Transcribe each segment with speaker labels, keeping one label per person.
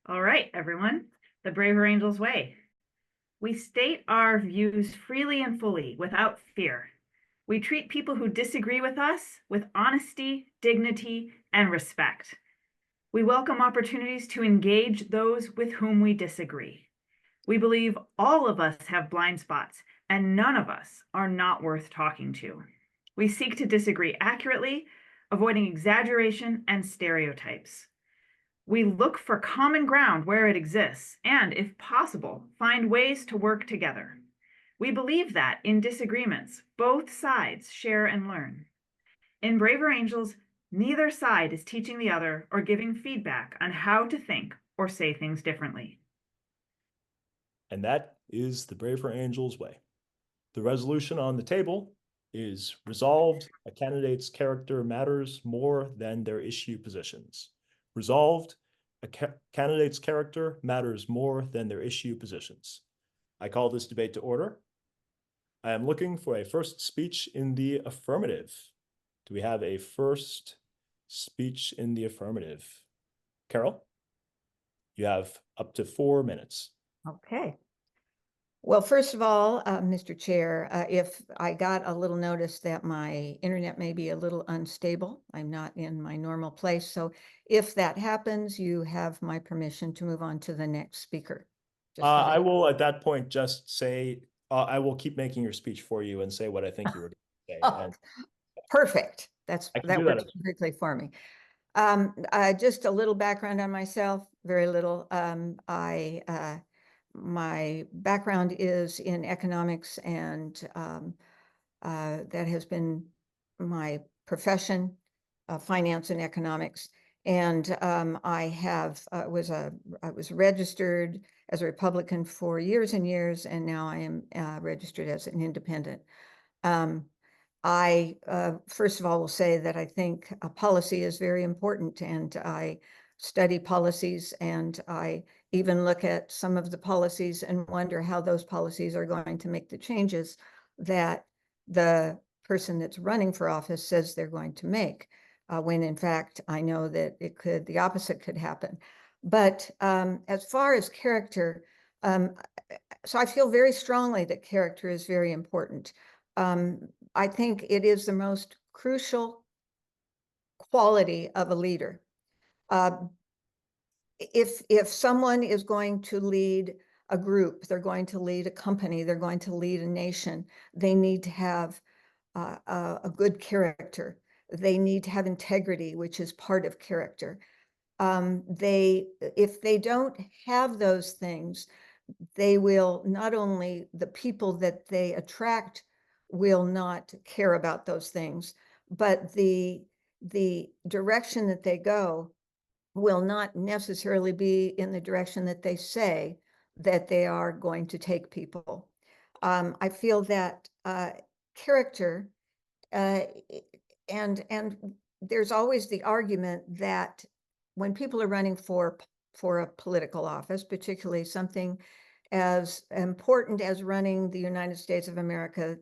Speaker 1: All right, everyone, the Braver Angels way. We state our views freely and fully without fear. We treat people who disagree with us with honesty, dignity, and respect. We welcome opportunities to engage those with whom we disagree. We believe all of us have blind spots, and none of us are not worth talking to. We seek to disagree accurately, avoiding exaggeration and stereotypes. We look for common ground where it exists and, if possible, find ways to work together. We believe that in disagreements, both sides share and learn. In Braver Angels, neither side is teaching the other or giving feedback on how to think or say things differently.
Speaker 2: And that is the Braver Angels way. The resolution on the table is resolved: a candidate's character matters more than their issue positions. Resolved: a candidate's character matters more than their issue positions. I call this debate to order. I am looking for a first speech in the affirmative. Do we have a first speech in the affirmative? Carol, you have up to 4 minutes.
Speaker 3: Okay. Well, first of all, Mr. Chair, if I got a little notice that my internet may be a little unstable, I'm not in my normal place. So if that happens, you have my permission to move on to the next speaker.
Speaker 2: I will at that point just say, I will keep making your speech for you and say what I think you were going to say.
Speaker 3: And perfect. That works perfectly for me. Just a little background on myself, very little. My background is in economics, and that has been my profession, finance and economics. And I was registered as a Republican for years and years, and now I am registered as an independent. I first of all will say that I think policy is very important, and I study policies, and I even look at some of the policies and wonder how those policies are going to make the changes that the person that's running for office says they're going to make, when in fact I know that the opposite could happen. But as far as character, so I feel very strongly that character is very important. I think it is the most crucial quality of a leader. If someone is going to lead a group, they're going to lead a company, they're going to lead a nation, they need to have a good character. They need to have integrity, which is part of character. If they don't have those things, they will not only, the people that they attract will not care about those things, but the direction that they go will not necessarily be in the direction that they say that they are going to take people. I feel that character, and there's always the argument that when people are running for a political office, particularly something as important as running the United States of America,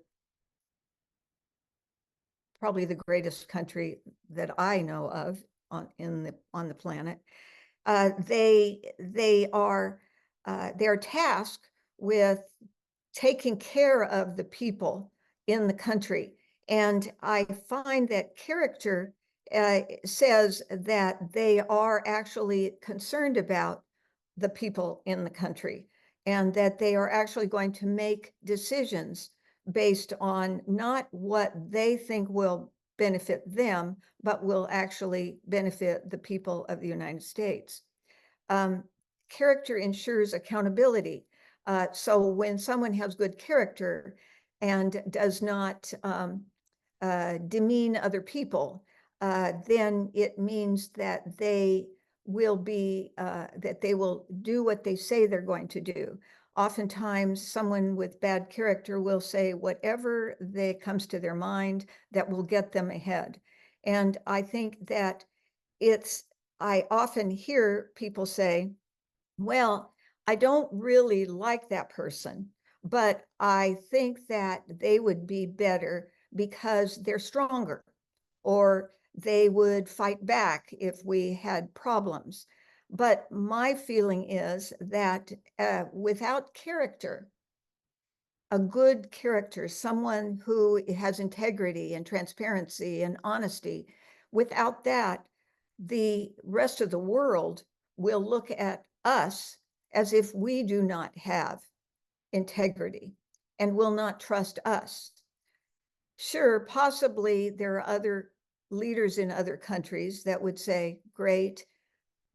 Speaker 3: probably the greatest country that I know of on the planet, they are tasked with taking care of the people in the country. And I find that character says that they are actually concerned about the people in the country, and that they are actually going to make decisions based on not what they think will benefit them, but will actually benefit the people of the United States. Character ensures accountability. So when someone has good character and does not demean other people, then it means that they will do what they say they're going to do. Oftentimes, someone with bad character will say whatever comes to their mind that will get them ahead. And I think that I often hear people say, well, I don't really like that person, but I think that they would be better because they're stronger, or they would fight back if we had problems. But my feeling is that without character, a good character, someone who has integrity and transparency and honesty, without that, the rest of the world will look at us as if we do not have integrity and will not trust us. Sure, possibly there are other leaders in other countries that would say, great,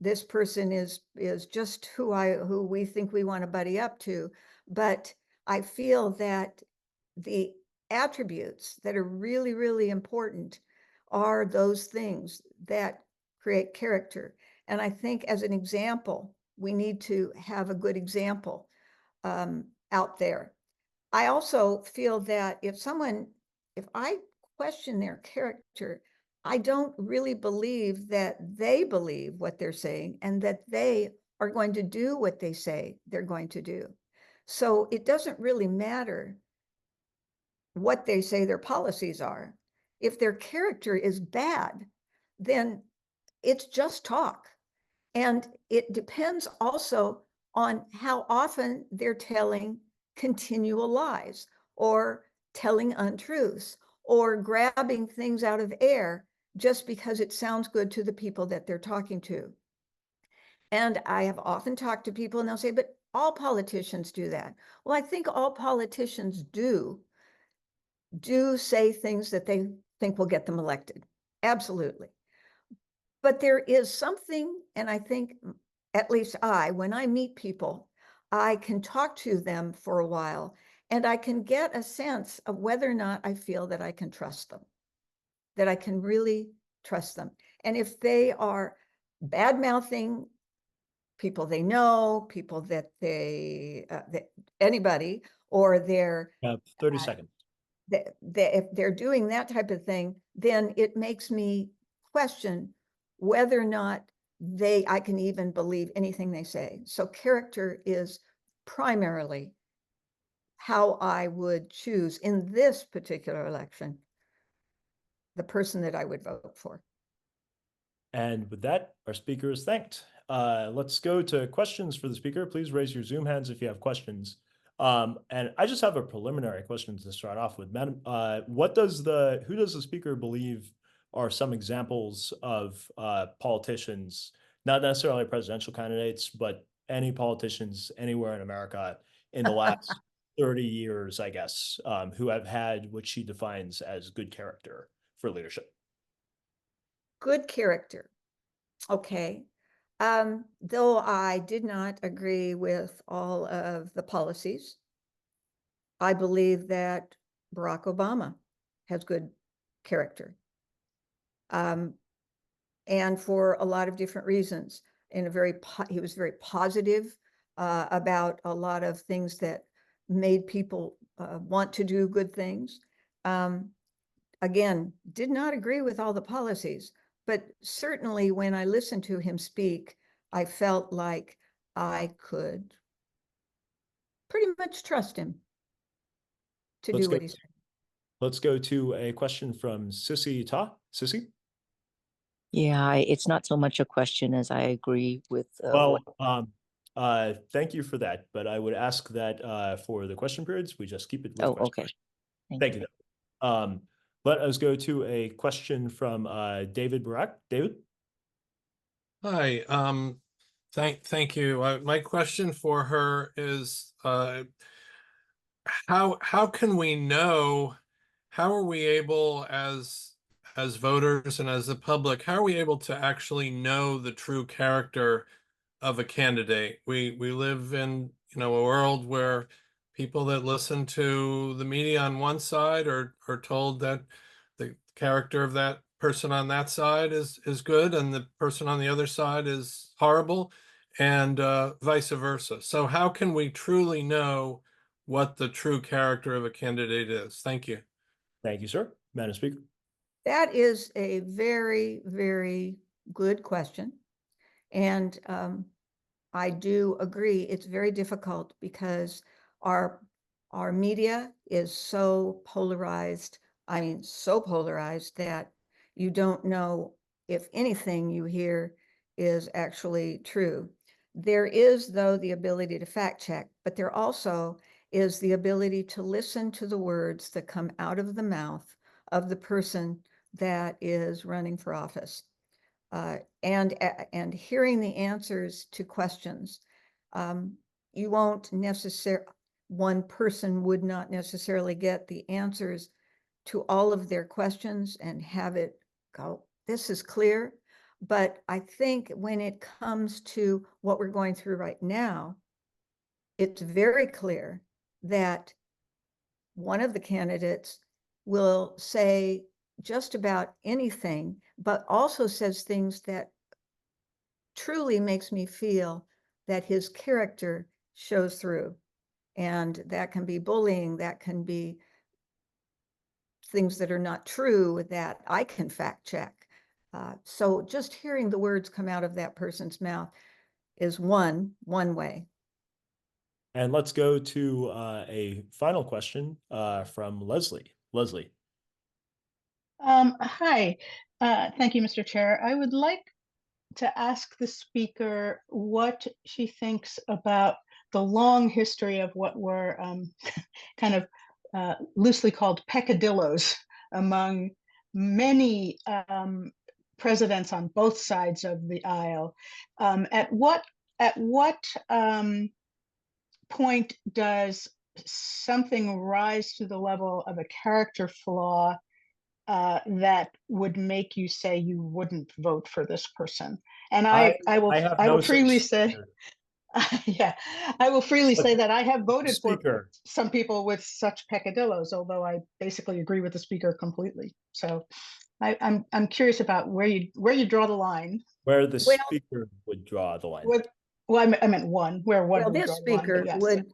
Speaker 3: this person is just who we think we want to buddy up to. But I feel that the attributes that are really, really important are those things that create character. And I think as an example, we need to have a good example out there. I also feel that if I question their character, I don't really believe that they believe what they're saying and that they are going to do what they say they're going to do. So it doesn't really matter what they say their policies are. If their character is bad, then it's just talk. And it depends also on how often they're telling continual lies or telling untruths or grabbing things out of air just because it sounds good to the people that they're talking to. And I have often talked to people and they'll say, but all politicians do that. Well, I think all politicians do say things that they think will get them elected. Absolutely. But there is something, and I think at least when I meet people, I can talk to them for a while and I can get a sense of whether or not I feel that I can trust them, that I can really trust them. And if they are bad mouthing people they know, people that anybody, or they're
Speaker 2: 30 seconds.
Speaker 3: if they're doing that type of thing, then it makes me question whether or not I can even believe anything they say. So character is primarily how I would choose in this particular election the person that I would vote for.
Speaker 2: And with that, our speaker is thanked. Let's go to questions for the speaker. Please raise your Zoom hands if you have questions. And I just have a preliminary question to start off with. Madam, who does the speaker believe are some examples of politicians, not necessarily presidential candidates, but any politicians anywhere in America in the last 30 years, I guess, who have had what she defines as good character for leadership?
Speaker 3: Good character. Okay. Though I did not agree with all of the policies, I believe that Barack Obama has good character. And for a lot of different reasons. He was very positive about a lot of things that made people want to do good things. Again, did not agree with all the policies, but certainly when I listened to him speak, I felt like I could pretty much trust him to do what he said.
Speaker 2: Let's go to a question from Sissy Ta. Sissy?
Speaker 4: Yeah, it's not so much a question as I agree with
Speaker 2: thank you for that, but I would ask that for the question periods, we just keep it with questions.
Speaker 4: Okay.
Speaker 2: Thank you. Let us go to a question from David Barak. David?
Speaker 5: Hi, thank you. My question for her is how can we know, how are we able as voters and as the public, how are we able to actually know the true character of a candidate? We live in, a world where people that listen to the media on one side are told that the character of that person on that side is good and the person on the other side is horrible, and vice versa. So how can we truly know what the true character of a candidate is? Thank you.
Speaker 2: Thank you, sir. Madam Speaker.
Speaker 3: That is a very, very good question. And I do agree it's very difficult because our media is so polarized. I mean, so polarized that you don't know if anything you hear is actually true. There is, though, the ability to fact check, but there also is the ability to listen to the words that come out of the mouth of the person that is running for office, and hearing the answers to questions. You won't necessarily, one person would not necessarily get the answers to all of their questions and have it go, this is clear. But I think when it comes to what we're going through right now, it's very clear that one of the candidates will say just about anything, but also says things that truly makes me feel that his character shows through. And that can be bullying, that can be things that are not true that I can fact check. So just hearing the words come out of that person's mouth is one way.
Speaker 2: And let's go to a final question from Leslie. Leslie.
Speaker 6: Hi, thank you, Mr. Chair. I would like to ask the speaker what she thinks about the long history of what were kind of loosely called peccadillos among many presidents on both sides of the aisle. At what point does something rise to the level of a character flaw that would make you say you wouldn't vote for this person? And I will freely say, yeah, I will freely say that I have voted for some people with such peccadillos, although I basically agree with the speaker completely. So I'm curious about where you draw the line.
Speaker 2: Where the speaker would draw the line.
Speaker 6: Well, I meant one where one.
Speaker 3: Well, this speaker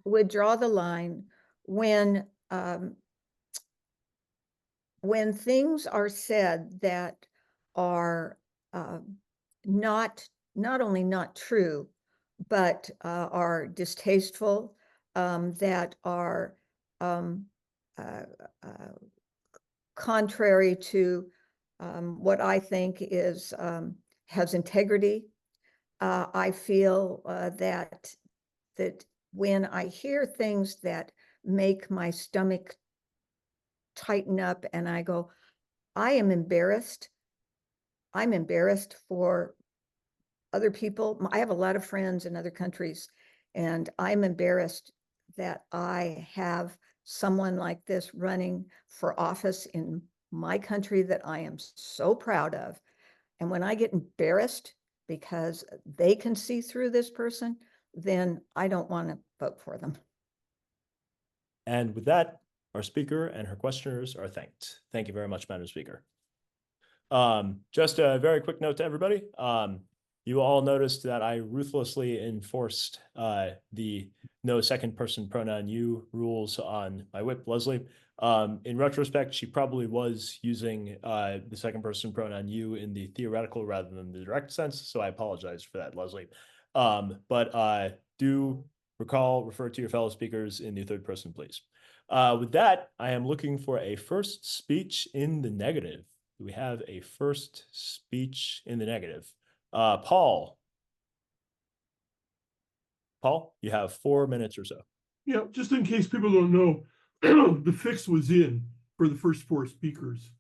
Speaker 3: would draw the line when things are said that are not only not true, but are distasteful, that are contrary to what I think is has integrity. I feel that when I hear things that make my stomach tighten up and I go, I am embarrassed. I'm embarrassed for other people. I have a lot of friends in other countries, and I'm embarrassed that I have someone like this running for office in my country that I am so proud of. And when I get embarrassed because they can see through this person, then I don't want to vote for them.
Speaker 2: And with that, our speaker and her questioners are thanked. Thank you very much, Madam Speaker. Just a very quick note to everybody. You all noticed that I ruthlessly enforced the no second person pronoun you rules on my whip, Leslie. In retrospect, she probably was using the second person pronoun you in the theoretical rather than the direct sense, so I apologize for that, Leslie. But do refer to your fellow speakers in the third person, please. With that, I am looking for a first speech in the negative. Do we have a first speech in the negative? Paul, you have 4 minutes or so.
Speaker 7: Yeah, just in case people don't know, the fix was in for the first 4 speakers.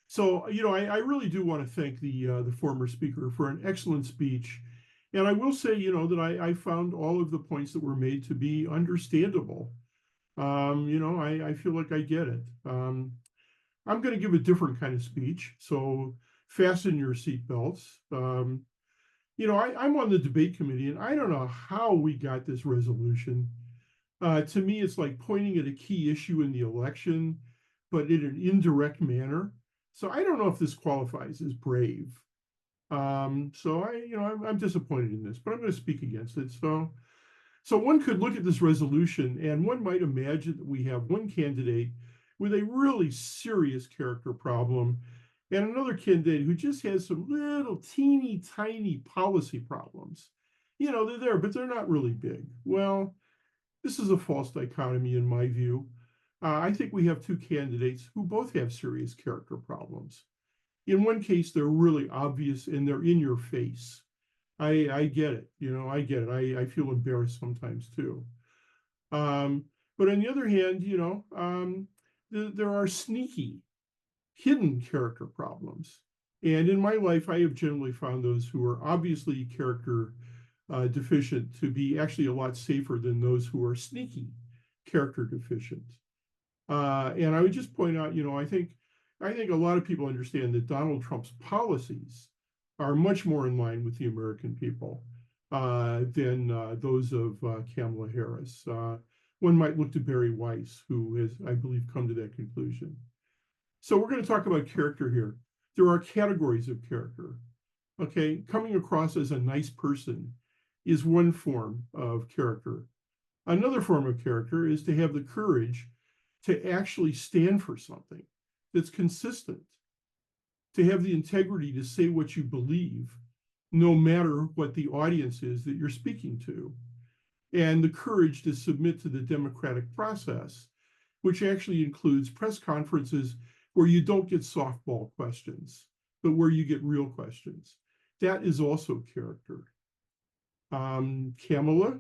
Speaker 7: So, you know, I really do want to thank the former speaker for an excellent speech. And I will say, you know, that I found all of the points that were made to be understandable. You know, I feel like I get it. I'm going to give a different kind of speech, so fasten your seatbelts. You know, I'm on the debate committee, and I don't know how we got this resolution. To me, it's like pointing at a key issue in the election, but in an indirect manner. So I don't know if this qualifies as brave. So I'm disappointed in this, but I'm going to speak against it. So one could look at this resolution, and one might imagine that we have one candidate with a really serious character problem, and another candidate who just has some little teeny tiny policy problems. You know, they're there, but they're not really big. Well, this is a false dichotomy in my view. I think we have 2 candidates who both have serious character problems. In one case, they're really obvious and they're in your face. I get it, I get it. I feel embarrassed sometimes too. But on the other hand, there are sneaky, hidden character problems. And in my life, I have generally found those who are obviously character deficient to be actually a lot safer than those who are sneaky character deficient. And I would just point out, I think a lot of people understand that Donald Trump's policies are much more in line with the American people than those of Kamala Harris. One might look to Barry Weiss, who has, I believe, come to that conclusion. So we're going to talk about character here. There are categories of character. Okay, coming across as a nice person is one form of character. Another form of character is to have the courage to actually stand for something that's consistent, to have the integrity to say what you believe, no matter what the audience is that you're speaking to, and the courage to submit to the democratic process, which actually includes press conferences where you don't get softball questions, but where you get real questions. That is also character. Kamala,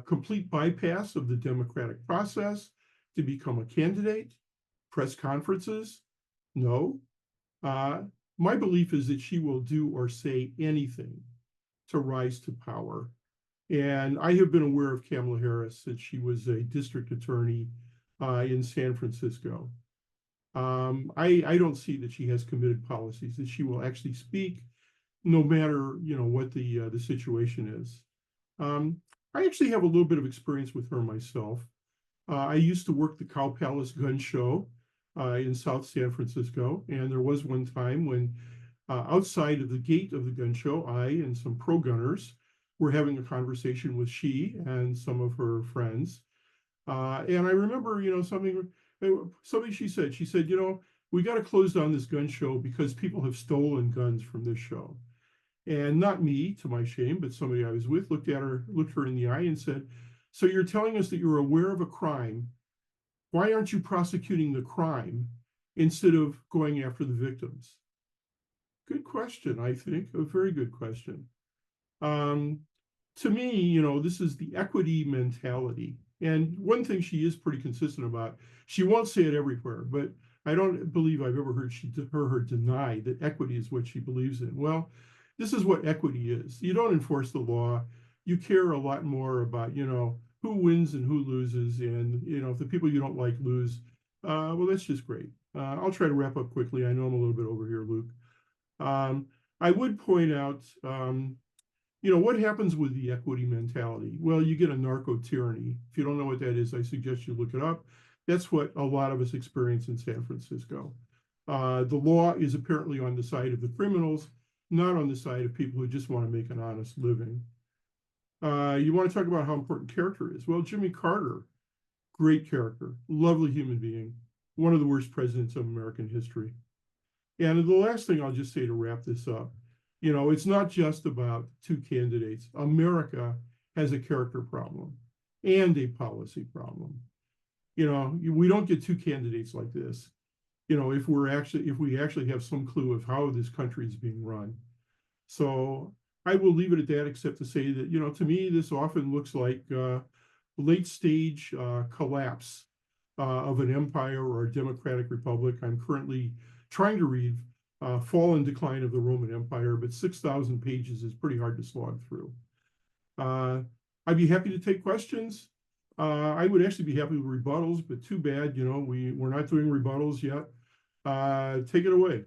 Speaker 7: complete bypass of the democratic process to become a candidate. Press conferences, no. My belief is that she will do or say anything to rise to power. And I have been aware of Kamala Harris since she was a district attorney in San Francisco. I don't see that she has committed policies that she will actually speak, no matter what the situation is. I actually have a little bit of experience with her myself. I used to work the Cow Palace Gun Show in South San Francisco, and there was one time when outside of the gate of the gun show, I and some pro-gunners were having a conversation with she and some of her friends. And I remember, something she said. She said, we got to close down this gun show because people have stolen guns from this show. And not me, to my shame, but somebody I was with looked her in the eye and said, so you're telling us that you're aware of a crime. Why aren't you prosecuting the crime instead of going after the victims? Good question, I think, a very good question. To me, this is the equity mentality. And one thing she is pretty consistent about, she won't say it everywhere, but I don't believe I've ever heard her deny that equity is what she believes in. Well, this is what equity is. You don't enforce the law. You care a lot more about, who wins and who loses. And, if the people you don't like lose, well, that's just great. I'll try to wrap up quickly. I know I'm a little bit over here, Luke. I would point out, what happens with the equity mentality? Well, you get a narco tyranny. If you don't know what that is, I suggest you look it up. That's what a lot of us experience in San Francisco. The law is apparently on the side of the criminals, not on the side of people who just want to make an honest living. You want to talk about how important character is. Well, Jimmy Carter, great character, lovely human being, one of the worst presidents of American history. And the last thing I'll just say to wrap this up, it's not just about two candidates. America has a character problem and a policy problem. We don't get two candidates like this, if we actually have some clue of how this country is being run. So I will leave it at that, except to say that, to me, this often looks like late stage collapse of an empire or a democratic republic. I'm currently trying to read Fall and Decline of the Roman Empire, but 6,000 pages is pretty hard to slog through. I'd be happy to take questions. I would actually be happy with rebuttals, but too bad, we're not doing rebuttals yet. Take it away.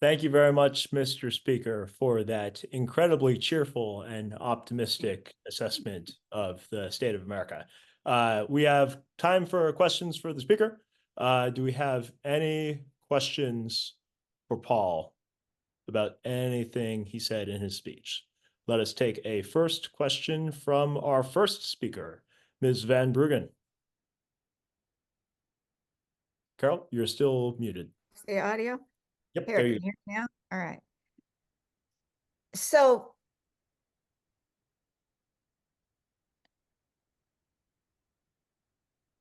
Speaker 2: Thank you very much, Mr. Speaker, for that incredibly cheerful and optimistic assessment of the state of America. We have time for questions for the speaker. Do we have any questions for Paul about anything he said in his speech? Let us take a first question from our first speaker, Ms. Van Bruggen. Carol, you're still muted.
Speaker 3: The audio?
Speaker 2: Yep,
Speaker 3: Here,
Speaker 2: there
Speaker 3: can
Speaker 2: you
Speaker 3: you hear me now? All right. So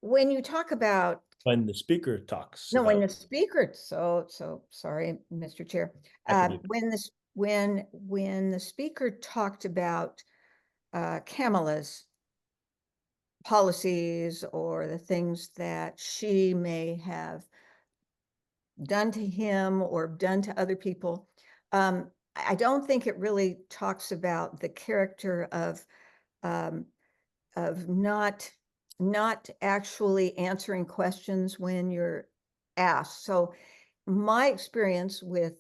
Speaker 3: when you talk about
Speaker 2: when the speaker talks
Speaker 3: No, when
Speaker 2: about
Speaker 3: the speaker, so sorry, Mr. Chair.
Speaker 2: equity.
Speaker 3: When the speaker talked about Kamala's policies or the things that she may have done to him or done to other people, I don't think it really talks about the character of not actually answering questions when you're asked. So my experience with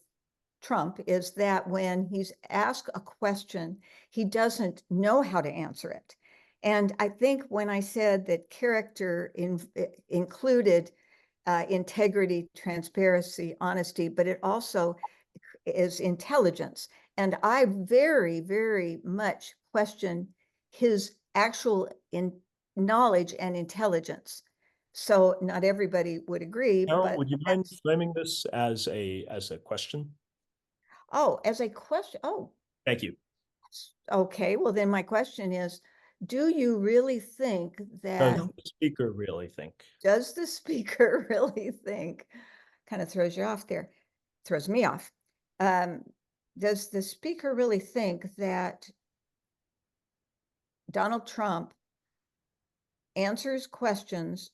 Speaker 3: Trump is that when he's asked a question, he doesn't know how to answer it. And I think when I said that character included integrity, transparency, honesty, but it also is intelligence. And I very, very much question his actual knowledge and intelligence. So not everybody would agree,
Speaker 2: Carol,
Speaker 3: but
Speaker 2: would you mind framing this as a question?
Speaker 3: oh, as a question, oh,
Speaker 2: Thank you.
Speaker 3: okay. Well, then my question is, do you really think that,
Speaker 2: Does the speaker really think?
Speaker 3: does the speaker really think, kind of throws you off there, throws me off. Does the speaker really think that Donald Trump answers questions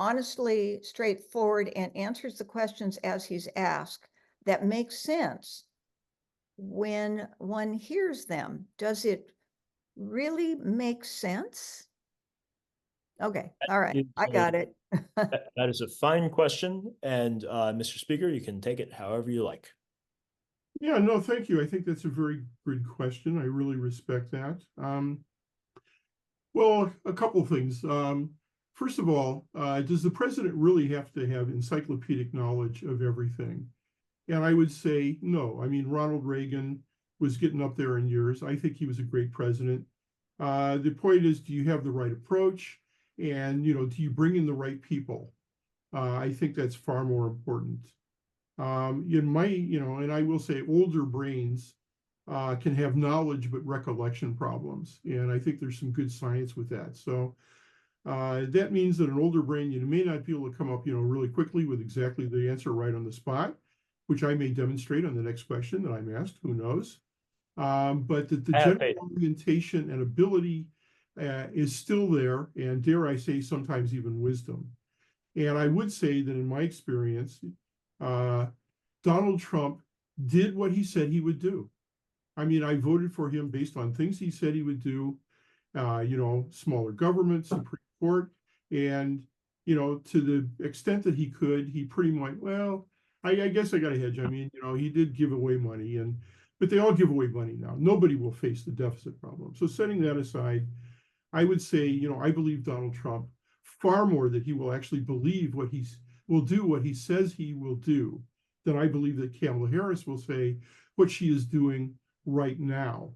Speaker 3: honestly, straightforward, and answers the questions as he's asked that make sense when one hears them? Does it really make sense? Okay, all right, I got it.
Speaker 2: That is a fine question, and Mr. Speaker, you can take it however you like.
Speaker 7: Yeah, no, thank you. I think that's a very good question. I really respect that. Well, a couple of things. First of all, does the president really have to have encyclopedic knowledge of everything? And I would say no. I mean, Ronald Reagan was getting up there in years. I think he was a great president. The point is, do you have the right approach? And, do you bring in the right people? I think that's far more important. And I will say older brains can have knowledge but recollection problems. And I think there's some good science with that. So that means that an older brain, may not be able to come up, really quickly with exactly the answer right on the spot, which I may demonstrate on the next question that I'm asked, who knows. But that the general orientation and ability is still there, and dare I say, sometimes even wisdom. And I would say that in my experience, Donald Trump did what he said he would do. I mean, I voted for him based on things he said he would do, smaller government, Supreme Court, and, to the extent that he could, he pretty much, well, I guess I got a hedge. I mean, he did give away money, but they all give away money now. Nobody will face the deficit problem. So setting that aside, I would say, I believe Donald Trump far more that he will actually believe will do what he says he will do than I believe that Kamala Harris will say what she is doing right now.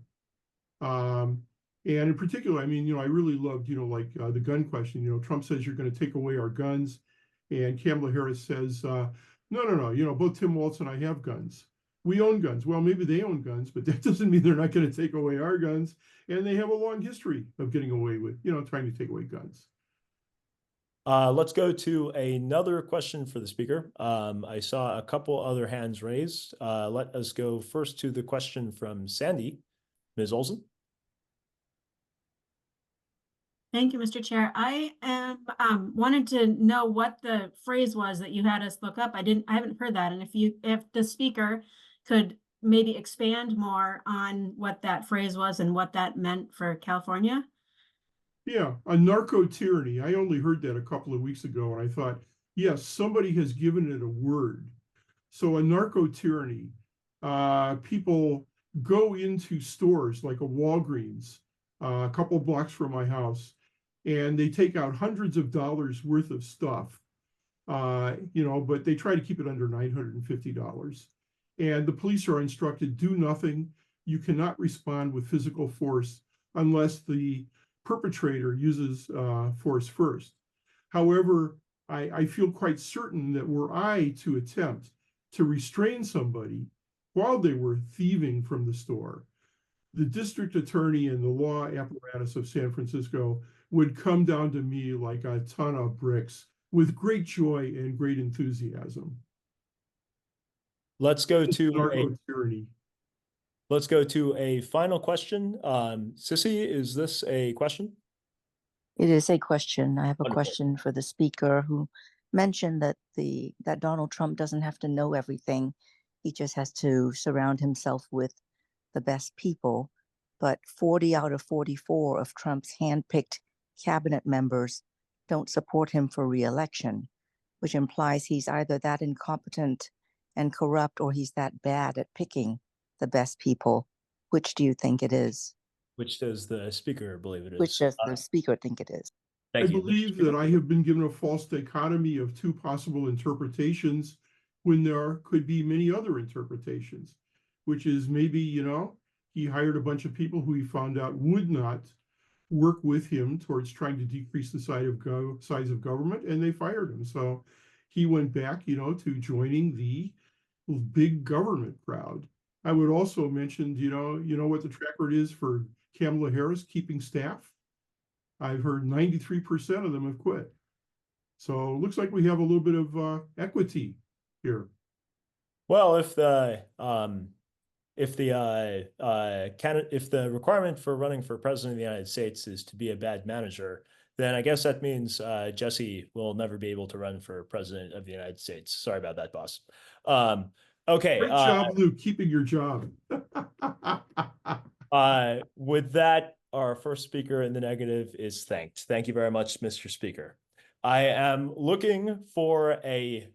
Speaker 7: And in particular, I mean, I really loved, the gun question. Trump says you're going to take away our guns, and Kamala Harris says, no, both Tim Walz and I have guns. We own guns. Well, maybe they own guns, but that doesn't mean they're not going to take away our guns. And they have a long history of getting away with, trying to take away guns.
Speaker 2: Let's go to another question for the speaker. I saw a couple other hands raised. Let us go first to the question from Sandy. Ms. Olson.
Speaker 8: Thank you, Mr. Chair. I am wanted to know what the phrase was that you had us look up. I haven't heard that. And if the speaker could maybe expand more on what that phrase was and what that meant for California.
Speaker 7: Yeah, a narco tyranny. I only heard that a couple of weeks ago, and I thought, yes, somebody has given it a word. So a narco tyranny, people go into stores like a Walgreens, a couple blocks from my house, and they take out hundreds of dollars worth of stuff, but they try to keep it under $950. And the police are instructed, do nothing. You cannot respond with physical force unless the perpetrator uses force first. However, I feel quite certain that were I to attempt to restrain somebody while they were thieving from the store, the district attorney and the law apparatus of San Francisco would come down to me like a ton of bricks with great joy and great enthusiasm.
Speaker 2: Let's go
Speaker 7: It's
Speaker 2: to
Speaker 7: narco tyranny.
Speaker 2: let's go to a final question. Sissy, is this a question?
Speaker 4: It is a question. I have a
Speaker 2: Wonderful.
Speaker 4: question for the speaker who mentioned that that Donald Trump doesn't have to know everything. He just has to surround himself with the best people. But 40 out of 44 of Trump's handpicked cabinet members don't support him for re-election, which implies he's either that incompetent and corrupt or he's that bad at picking the best people. Which do you think it is?
Speaker 2: Which does the speaker believe it is?
Speaker 4: Which does the speaker think it is?
Speaker 7: I
Speaker 2: Thank you.
Speaker 7: believe that I have been given a false dichotomy of two possible interpretations when there could be many other interpretations, which is maybe, he hired a bunch of people who he found out would not work with him towards trying to decrease the size of government, and they fired him. So he went back, to joining the big government crowd. I would also mention, what the track record is for Kamala Harris keeping staff? I've heard 93% of them have quit. So it looks like we have a little bit of equity here.
Speaker 2: Well, if the requirement for running for president of the United States is to be a bad manager, then I guess that means Jesse will never be able to run for president of the United States. Sorry about that, boss. Okay.
Speaker 7: Great job, Luke, keeping your job.
Speaker 2: With that, our first speaker in the negative is thanked. Thank you very much, Mr. Speaker. I am looking for a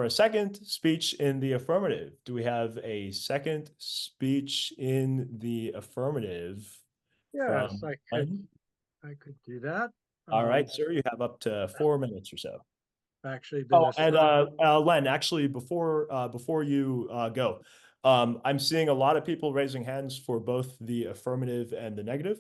Speaker 2: second speech in the affirmative. Do we have a second speech in the affirmative?
Speaker 9: Yes,
Speaker 2: from
Speaker 9: I
Speaker 2: Len?
Speaker 9: could do that.
Speaker 2: All right, sir, you have up to 4 minutes or so.
Speaker 9: Actually been
Speaker 2: Oh, and
Speaker 9: assigned.
Speaker 2: Len, actually, before you go, I'm seeing a lot of people raising hands for both the affirmative and the negative.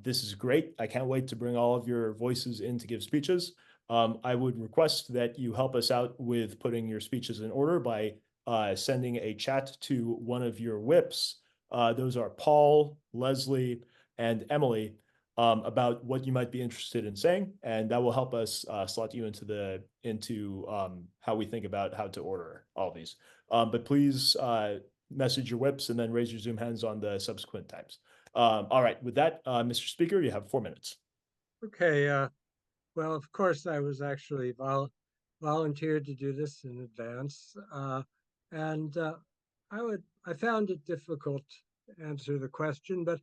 Speaker 2: This is great. I can't wait to bring all of your voices in to give speeches. I would request that you help us out with putting your speeches in order by sending a chat to one of your whips. Those are Paul, Leslie, and Emily. About what you might be interested in saying, and that will help us slot you into how we think about how to order all of these. But please message your whips and then raise your Zoom hands on the subsequent times. All right, with that, Mr. Speaker, you have 4 minutes.
Speaker 9: Okay, well, of course, I was actually volunteered to do this in advance, and I found it difficult to answer the question, but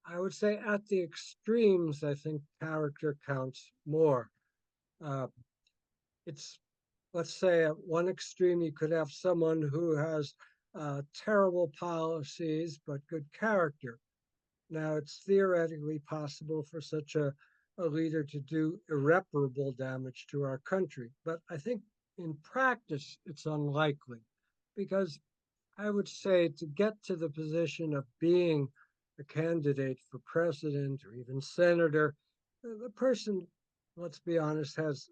Speaker 9: I would say at the extremes, I think character counts more. Let's say at one extreme, you could have someone who has terrible policies, but good character. Now, it's theoretically possible for such a leader to do irreparable damage to our country. But I think in practice, it's unlikely because I would say to get to the position of being a candidate for president or even senator, the person, let's be honest, has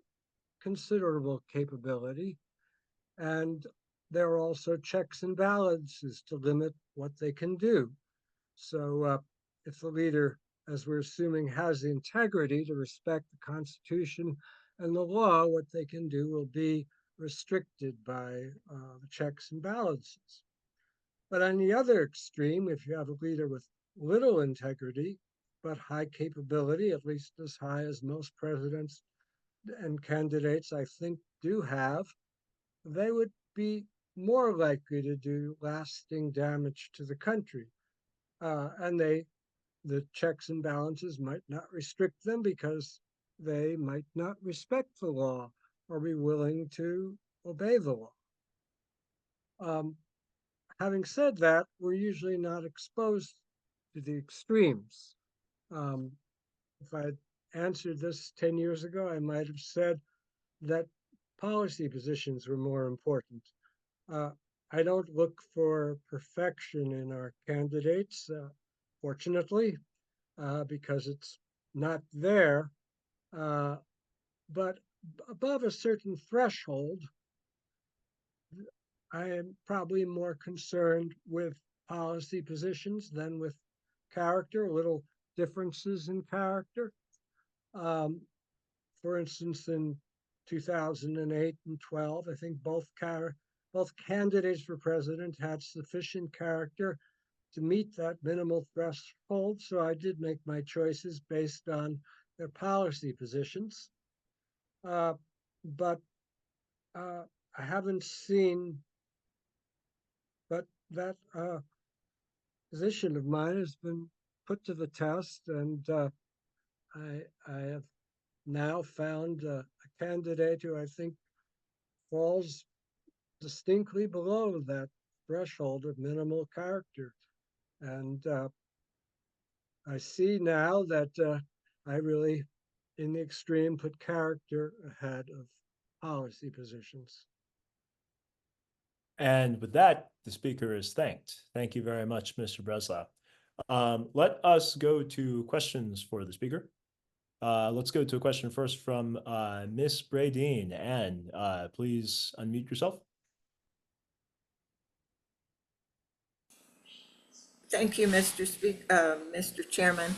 Speaker 9: considerable capability. And there are also checks and balances to limit what they can do. So if the leader, as we're assuming, has the integrity to respect the Constitution and the law, what they can do will be restricted by the checks and balances. But on the other extreme, if you have a leader with little integrity, but high capability, at least as high as most presidents and candidates, I think, do have, they would be more likely to do lasting damage to the country. And the checks and balances might not restrict them because they might not respect the law or be willing to obey the law. Having said that, we're usually not exposed to the extremes. If I had answered this 10 years ago, I might have said that policy positions were more important. I don't look for perfection in our candidates, fortunately, because it's not there. But above a certain threshold, I am probably more concerned with policy positions than with character, little differences in character. For instance, in 2008 and 12. I think both candidates for president had sufficient character to meet that minimal threshold. So I did make my choices based on their policy positions. But I haven't seen, but that position of mine has been put to the test, and I have now found a candidate who I think falls distinctly below that threshold of minimal character. And I see now that I really, in the extreme, put character ahead of policy positions.
Speaker 2: And with that, the speaker is thanked. Thank you very much, Mr. Breslau. Let us go to questions for the speaker. Let's go to a question first from Miss Bradeen. Anne, please unmute yourself.
Speaker 10: Thank you, Mr. Chairman.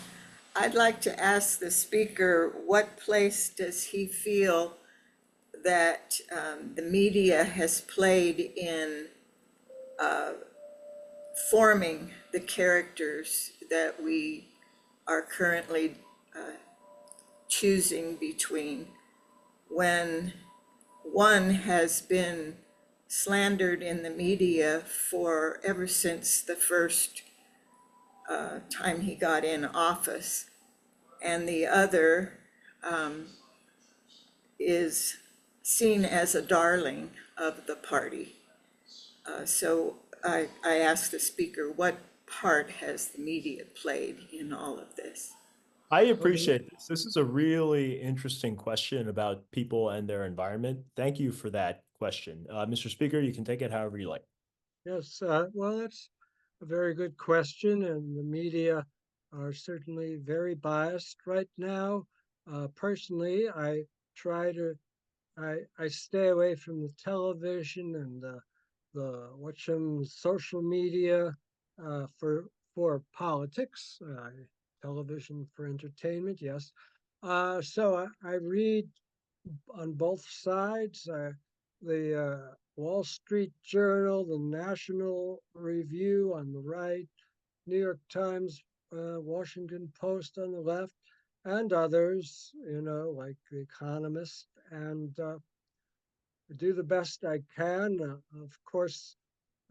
Speaker 10: I'd like to ask the speaker, what place does he feel that the media has played in forming the characters that we are currently choosing between, when one has been slandered in the media for ever since the first time he got in office, and the other is seen as a darling of the party. So I asked the speaker, what part has the media played in all of this?
Speaker 2: I appreciate this. This is a really interesting question about people and their environment. Thank you for that question. Mr. Speaker, you can take it however you like.
Speaker 9: Yes, well, that's a very good question, and the media are certainly very biased right now. Personally, I stay away from the television and the social media for politics. Television for entertainment, yes. So I read on both sides. The Wall Street Journal, the National Review on the right, New York Times, Washington Post on the left, and others, like The Economist, and do the best I can. Of course,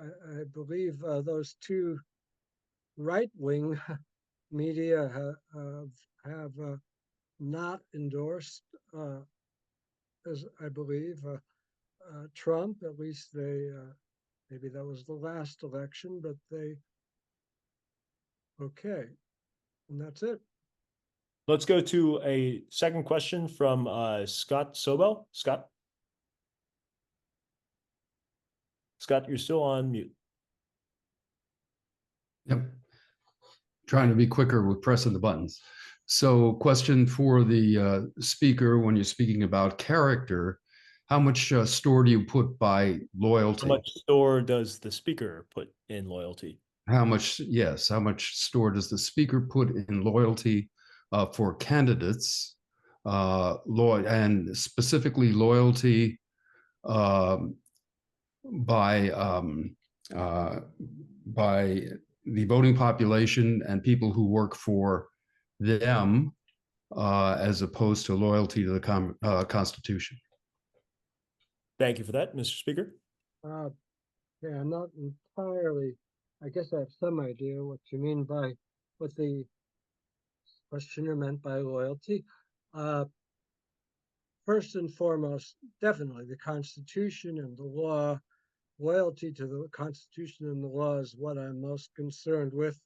Speaker 9: I believe those two right-wing media have not endorsed, as I believe, Trump. At least they, maybe that was the last election, but okay, and that's it.
Speaker 2: Let's go to a second question from Scott Sobel. Scott, you're still on mute.
Speaker 11: Yep. Trying to be quicker with pressing the buttons. So question for the speaker, when you're speaking about character, how much store do you put by loyalty?
Speaker 2: How much store does the speaker put in loyalty?
Speaker 11: How much store does the speaker put in loyalty for candidates, and specifically loyalty by the voting population and people who work for them, as opposed to loyalty to the Constitution?
Speaker 2: Thank you for that, Mr. Speaker.
Speaker 9: Yeah, I'm not entirely, I guess I have some idea what you mean by what the questioner meant by loyalty. First and foremost, definitely the Constitution and the law. Loyalty to the Constitution and the law is what I'm most concerned with.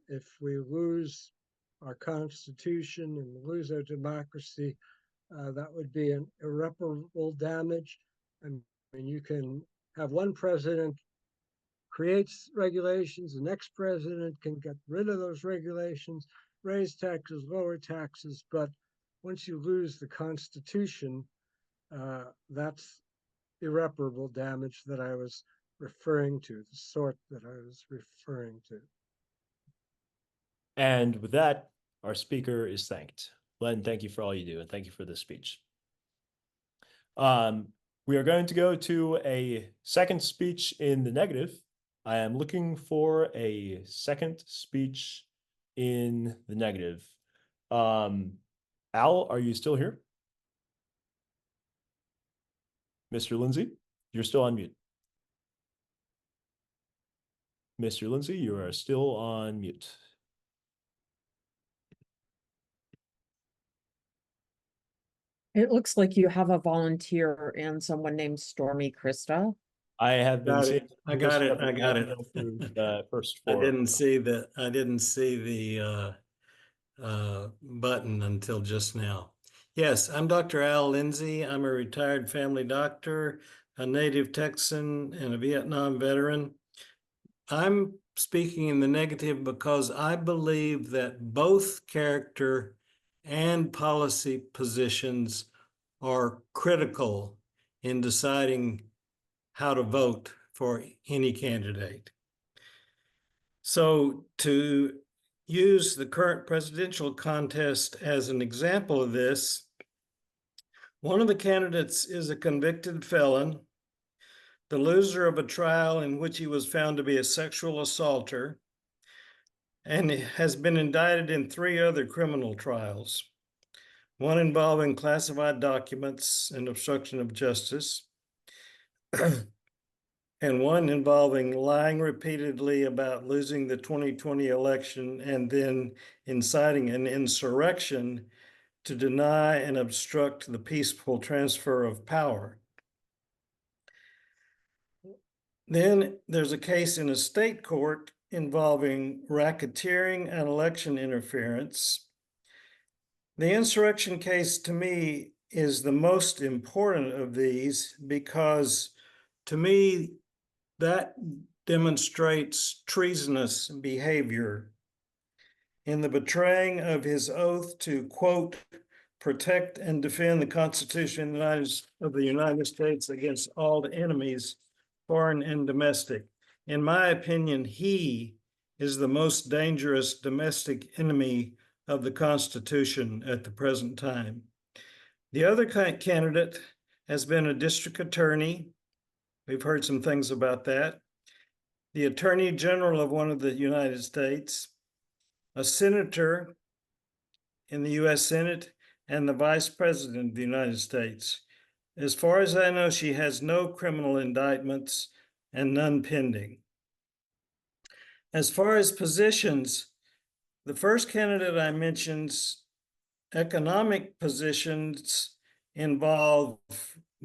Speaker 9: If we lose our Constitution and lose our democracy, that would be an irreparable damage. I mean, you can have one president creates regulations, the next president can get rid of those regulations, raise taxes, lower taxes, but once you lose the Constitution, that's irreparable damage that I was referring to, the sort that I was referring to.
Speaker 2: And with that, our speaker is thanked. Len, thank you for all you do, and thank you for this speech. We are going to go to a second speech in the negative. I am looking for a second speech in the negative. Al, are you still here? Mr. Lindsay, you're still on mute. Mr. Lindsay, you are still on mute.
Speaker 12: It looks like you have a volunteer and someone named Stormy Krista.
Speaker 2: I have been
Speaker 13: Got
Speaker 2: seeing.
Speaker 13: it. I got it. I got it.
Speaker 2: Through the first
Speaker 13: I
Speaker 2: four.
Speaker 13: didn't see the button until just now. Yes, I'm Dr. Al Lindsay. I'm a retired family doctor, a native Texan, and a Vietnam veteran. I'm speaking in the negative because I believe that both character and policy positions are critical in deciding how to vote for any candidate. So to use the current presidential contest as an example of this, one of the candidates is a convicted felon, the loser of a trial in which he was found to be a sexual assaulter, and has been indicted in 3 other criminal trials, one involving classified documents and obstruction of justice, and one involving lying repeatedly about losing the 2020 election and then inciting an insurrection to deny and obstruct the peaceful transfer of power. Then there's a case in a state court involving racketeering and election interference. The insurrection case to me is the most important of these because to me, that demonstrates treasonous behavior in the betraying of his oath to, quote, protect and defend the Constitution of the United States against all enemies, foreign and domestic. In my opinion, he is the most dangerous domestic enemy of the Constitution at the present time. The other candidate has been a district attorney. We've heard some things about that. The Attorney General of one of the United States, a senator in the US Senate, and the Vice President of the United States. As far as I know, she has no criminal indictments and none pending. As far as positions, the first candidate I mentioned's economic positions involve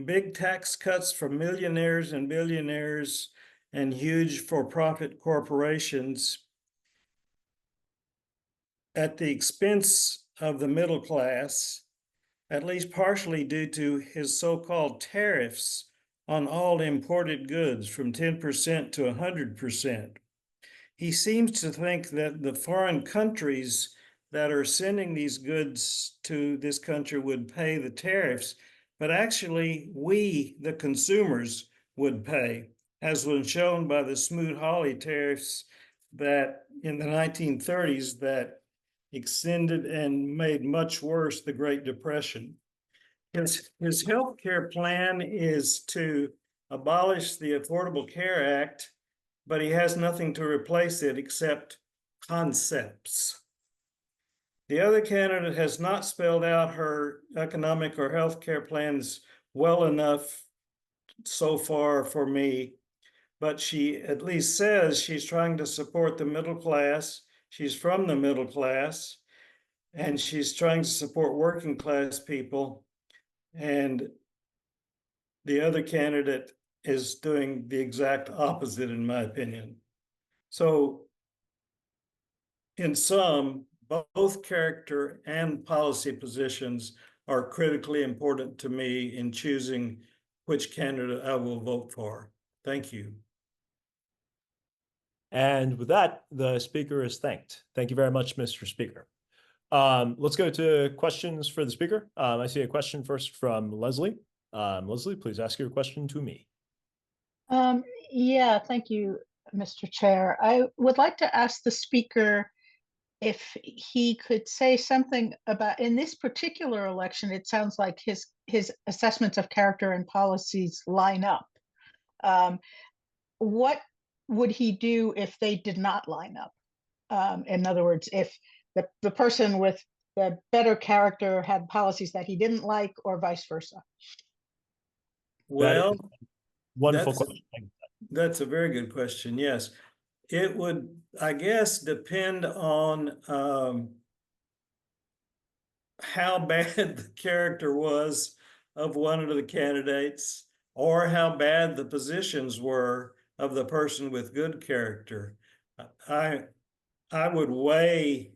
Speaker 13: big tax cuts for millionaires and billionaires and huge for-profit corporations at the expense of the middle class, at least partially due to his so-called tariffs on all imported goods from 10% to 100%. He seems to think that the foreign countries that are sending these goods to this country would pay the tariffs, but actually we, the consumers, would pay, as was shown by the Smoot-Hawley tariffs that in the 1930s that extended and made much worse the Great Depression. His health care plan is to abolish the Affordable Care Act, but he has nothing to replace it except concepts. The other candidate has not spelled out her economic or health care plans well enough so far for me, but she at least says she's trying to support the middle class. She's from the middle class, and she's trying to support working class people. And the other candidate is doing the exact opposite, in my opinion. So in sum, both character and policy positions are critically important to me in choosing which candidate I will vote for. Thank you.
Speaker 2: And with that, the speaker is thanked. Thank you very much, Mr. Speaker. Let's go to questions for the speaker. I see a question first from Leslie. Leslie, please ask your question to me.
Speaker 6: Yeah, thank you, Mr. Chair. I would like to ask the speaker if he could say something about, in this particular election, it sounds like his assessments of character and policies line up. What would he do if they did not line up? In other words, if the person with the better character had policies that he didn't like, or vice versa.
Speaker 13: Well,
Speaker 2: Wonderful
Speaker 13: that's
Speaker 2: question.
Speaker 13: that's a very good question. Yes, it would, I guess, depend on how bad the character was of one of the candidates, or how bad the positions were of the person with good character. I would weigh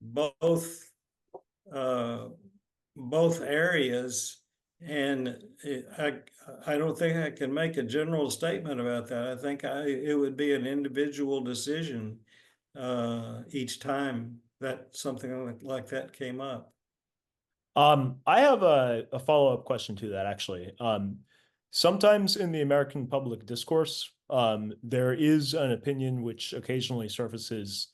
Speaker 13: both both areas, and I don't think I can make a general statement about that. I think it would be an individual decision each time that something like that came up.
Speaker 2: I have a follow-up question to that, actually. Sometimes in the American public discourse, there is an opinion which occasionally surfaces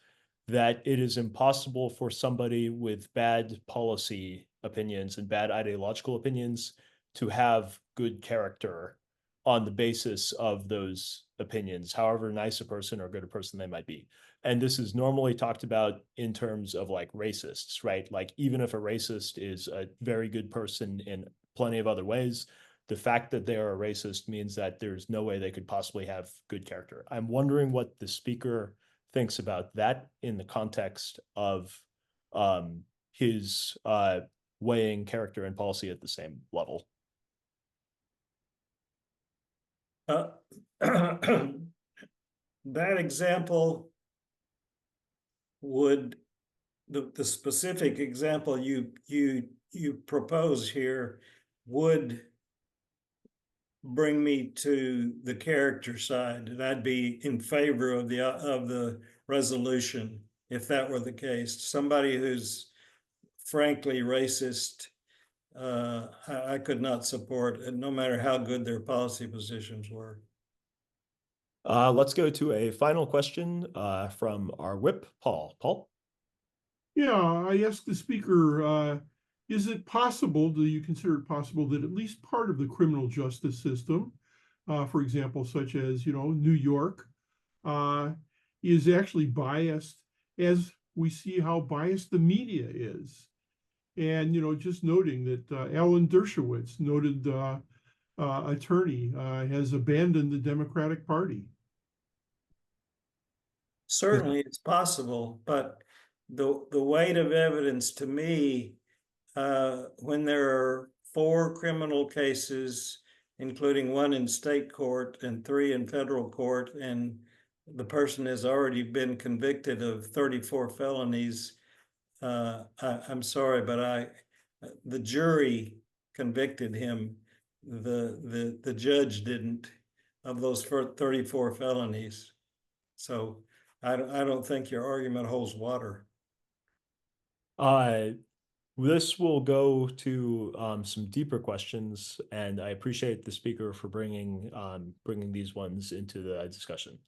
Speaker 2: that it is impossible for somebody with bad policy opinions and bad ideological opinions to have good character on the basis of those opinions, however nice a person or good a person they might be. And this is normally talked about in terms of like racists, right? Like even if a racist is a very good person in plenty of other ways, the fact that they are a racist means that there's no way they could possibly have good character. I'm wondering what the speaker thinks about that in the context of his weighing character and policy at the same level.
Speaker 13: That example would, the specific example you propose here would bring me to the character side, and I'd be in favor of the resolution if that were the case. Somebody who's frankly racist, I could not support, no matter how good their policy positions were.
Speaker 2: Let's go to a final question from our whip, Paul. Paul?
Speaker 7: Yeah, I asked the speaker, is it possible, do you consider it possible that at least part of the criminal justice system, for example, such as, New York, is actually biased, as we see how biased the media is? And, just noting that Alan Dershowitz, noted attorney, has abandoned the Democratic Party.
Speaker 13: Certainly it's possible, but the weight of evidence to me, when there are 4 criminal cases, including 1 in state court and 3 in federal court, and the person has already been convicted of 34 felonies, I'm sorry, but the jury convicted him. The judge didn't, of those 34 felonies. So I don't think your argument holds water.
Speaker 2: This will go to some deeper questions, and I appreciate the speaker for bringing these ones into the discussion.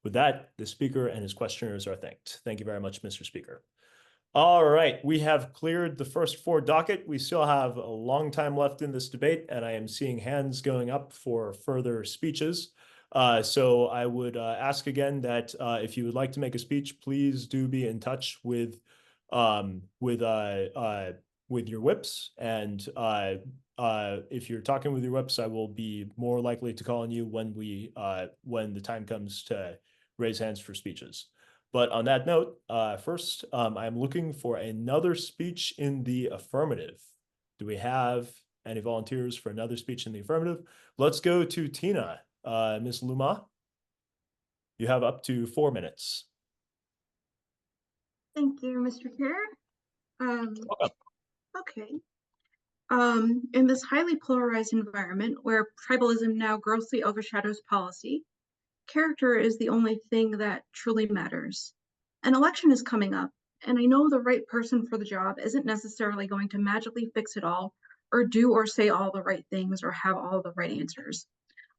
Speaker 2: With that, the speaker and his questioners are thanked. Thank you very much, Mr. Speaker. All right, we have cleared the first 4 docket. We still have a long time left in this debate, and I am seeing hands going up for further speeches. So I would ask again that if you would like to make a speech, please do be in touch with your whips. And if you're talking with your whips, I will be more likely to call on you when the time comes to raise hands for speeches. But on that note, first, I'm looking for another speech in the affirmative. Do we have any volunteers for another speech in the affirmative? Let's go to Tina. Ms. Luma, you have up to 4 minutes.
Speaker 14: Thank you, Mr. Chair.
Speaker 2: Welcome.
Speaker 14: Okay. In this highly polarized environment where tribalism now grossly overshadows policy, character is the only thing that truly matters. An election is coming up, and I know the right person for the job isn't necessarily going to magically fix it all, or do or say all the right things, or have all the right answers.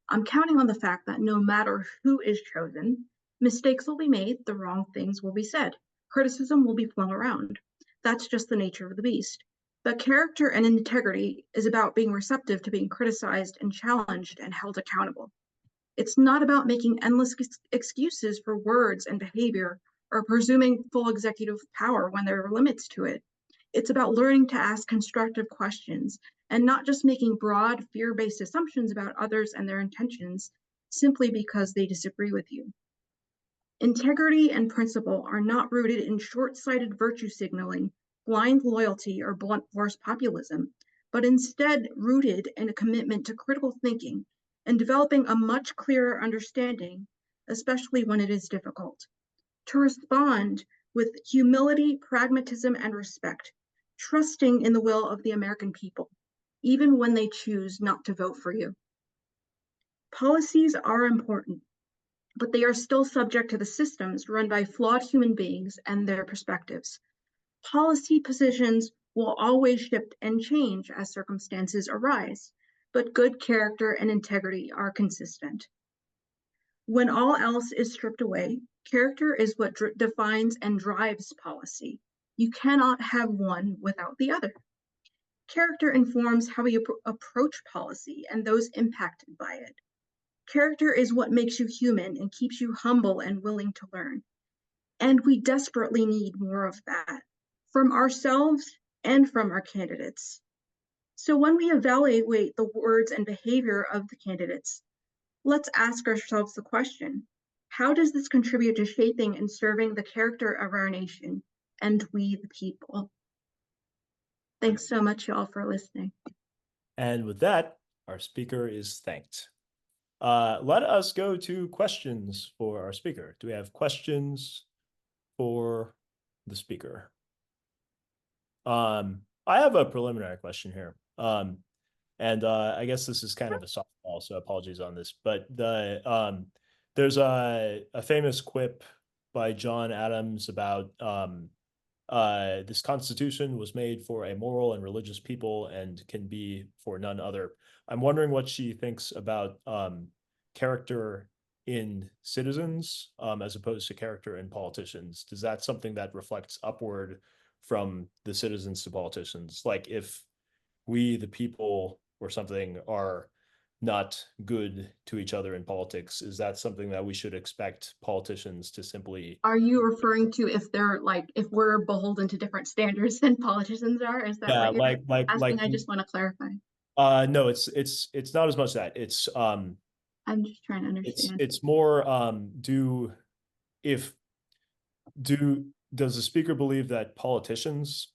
Speaker 14: I'm counting on the fact that no matter who is chosen, mistakes will be made, the wrong things will be said, Criticism will be flung around. That's just the nature of the beast. But character and integrity is about being receptive to being criticized and challenged and held accountable. It's not about making endless excuses for words and behavior or presuming full executive power when there are limits to it. It's about learning to ask constructive questions and not just making broad, fear-based assumptions about others and their intentions simply because they disagree with you. Integrity and principle are not rooted in short-sighted virtue signaling, blind loyalty, or blunt force populism, but instead rooted in a commitment to critical thinking and developing a much clearer understanding, especially when it is difficult. To respond with humility, pragmatism, and respect, trusting in the will of the American people, even when they choose not to vote for you. Policies are important, but they are still subject to the systems run by flawed human beings and their perspectives. Policy positions will always shift and change as circumstances arise, but good character and integrity are consistent. When all else is stripped away, character is what defines and drives policy. You cannot have one without the other. Character informs how we approach policy and those impacted by it. Character is what makes you human and keeps you humble and willing to learn. And we desperately need more of that from ourselves and from our candidates. So when we evaluate the words and behavior of the candidates, let's ask ourselves the question, how does this contribute to shaping and serving the character of our nation and we the people? Thanks so much, y'all, for listening.
Speaker 2: And with that, our speaker is thanked. Let us go to questions for our speaker. Do we have questions for the speaker? I have a preliminary question here. And I guess this is kind of a softball, so apologies on this. But there's a famous quip by John Adams about this Constitution was made for a moral and religious people and can be for none other. I'm wondering what she thinks about character in citizens as opposed to character in politicians. Is that something that reflects upward from the citizens to politicians? Like if we, the people or something, are not good to each other in politics, is that something that we should expect politicians to simply...
Speaker 14: Are you referring to if they're like, if we're beholden to different standards than politicians are? Is that what you're asking? I just want to clarify.
Speaker 2: No, it's not as much that. It's
Speaker 14: I'm just trying to understand.
Speaker 2: It's more does the speaker believe that politicians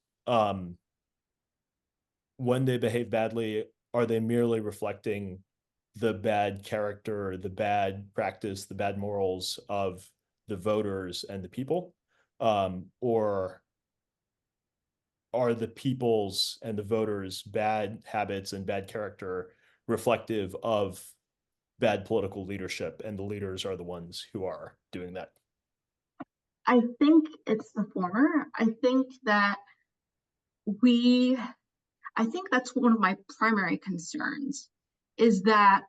Speaker 2: when they behave badly, are they merely reflecting the bad character, the bad practice, the bad morals of the voters and the people? Or are the people's and the voters' bad habits and bad character reflective of bad political leadership, and the leaders are the ones who are doing that?
Speaker 14: I think it's the former. I think that's one of my primary concerns is that,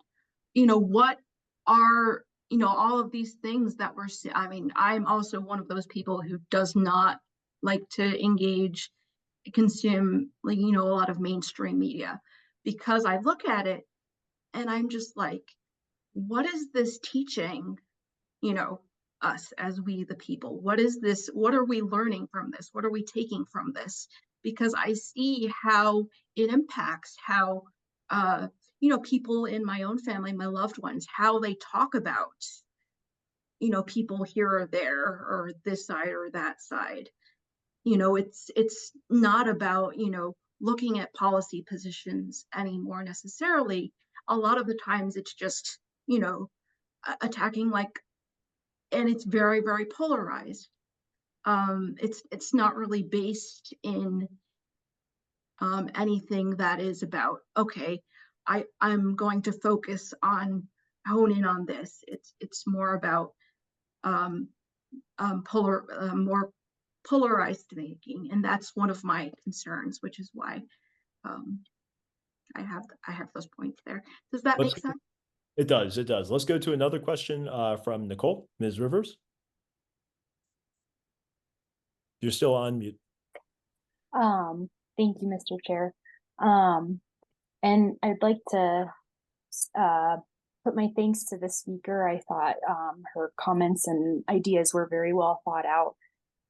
Speaker 14: what are, all of these things that we're, I mean, I'm also one of those people who does not like to consume, like, a lot of mainstream media, because I look at it and I'm just like, what is this teaching, us as we the people? What is this? What are we learning from this? What are we taking from this? Because I see how it impacts how, people in my own family, my loved ones, how they talk about, people here or there, or this side or that side. It's not about, looking at policy positions anymore necessarily. A lot of the times it's just, attacking, like, and it's very, very polarized. It's not really based in anything that is about, okay, I'm going to focus on, hone in on this. It's more about more polarized thinking, and that's one of my concerns, which is why I have those points there. Does that make sense?
Speaker 2: It does. It does. Let's go to another question from Nicole. Ms. Rivers. You're still on mute.
Speaker 15: Thank you, Mr. Chair. And I'd like to put my thanks to the speaker. I thought her comments and ideas were very well thought out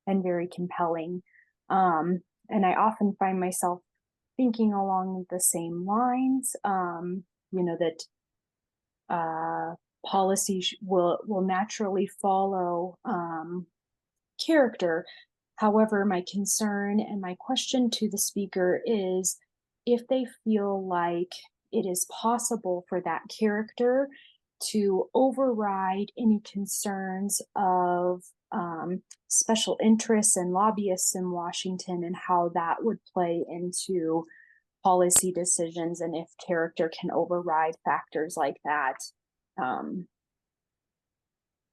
Speaker 15: and very compelling. And I often find myself thinking along the same lines, that policy will naturally follow character. However, my concern and my question to the speaker is if they feel like it is possible for that character to override any concerns of special interests and lobbyists in Washington, and how that would play into policy decisions, and if character can override factors like that.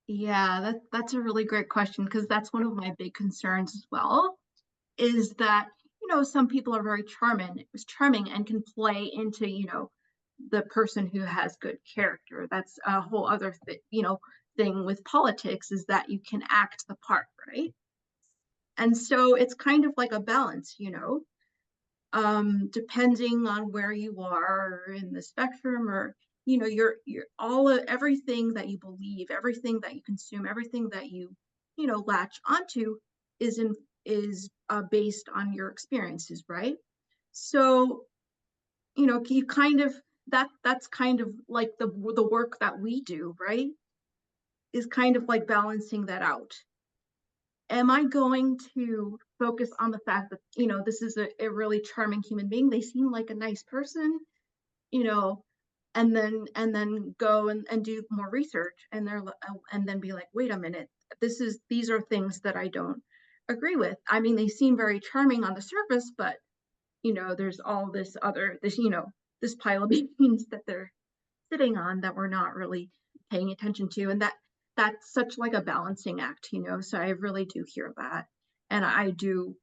Speaker 14: Yeah, that's a really great question, because that's one of my big concerns as well, is that, some people are very charming and can play into, the person who has good character. That's a whole other thing with politics, is that you can act the part, right? And so it's kind of like a balance, depending on where you are in the spectrum, or you're all of everything that you believe, everything that you consume, everything that you latch onto is based on your experiences, right? So you kind of that's kind of like the work that we do, right, is kind of like balancing that out. Am I going to focus on the fact that this is a really charming human being, they seem like a nice person, and then go and do more research, and then be like, wait a minute, these are things that I don't agree with. I mean, they seem very charming on the surface, but there's all this this pile of beans that they're sitting on that we're not really paying attention to, and that's such like a balancing act, so I really do hear that, and I do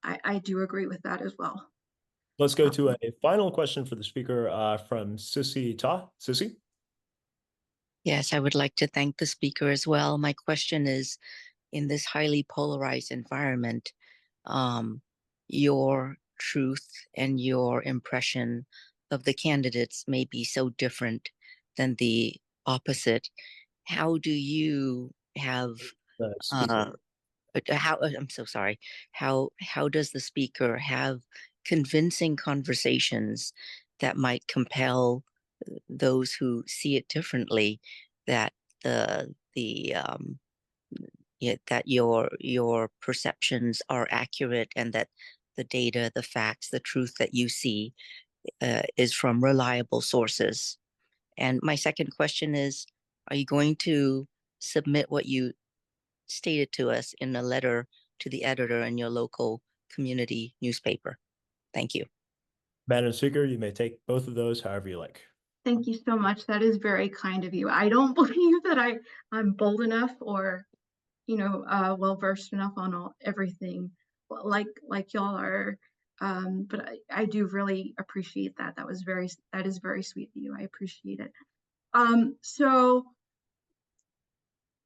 Speaker 14: I do agree with that as well.
Speaker 2: Let's go to a final question for the speaker from Sissy Ta. Sissy?
Speaker 4: Yes, I would like to thank the speaker as well. My question is, in this highly polarized environment, your truth and your impression of the candidates may be so different than the opposite. How do you have I'm so sorry. How does the speaker have convincing conversations that might compel those who see it differently, that that your perceptions are accurate, and that the data, the facts, the truth that you see is from reliable sources? And my second question is, are you going to submit what you stated to us in a letter to the editor in your local community newspaper? Thank you.
Speaker 2: Madam Speaker, you may take both of those however you like.
Speaker 14: Thank you so much. That is very kind of you. I don't believe that I'm bold enough or well versed enough on everything like y'all are, but I do really appreciate that. That is very sweet of you. I appreciate it.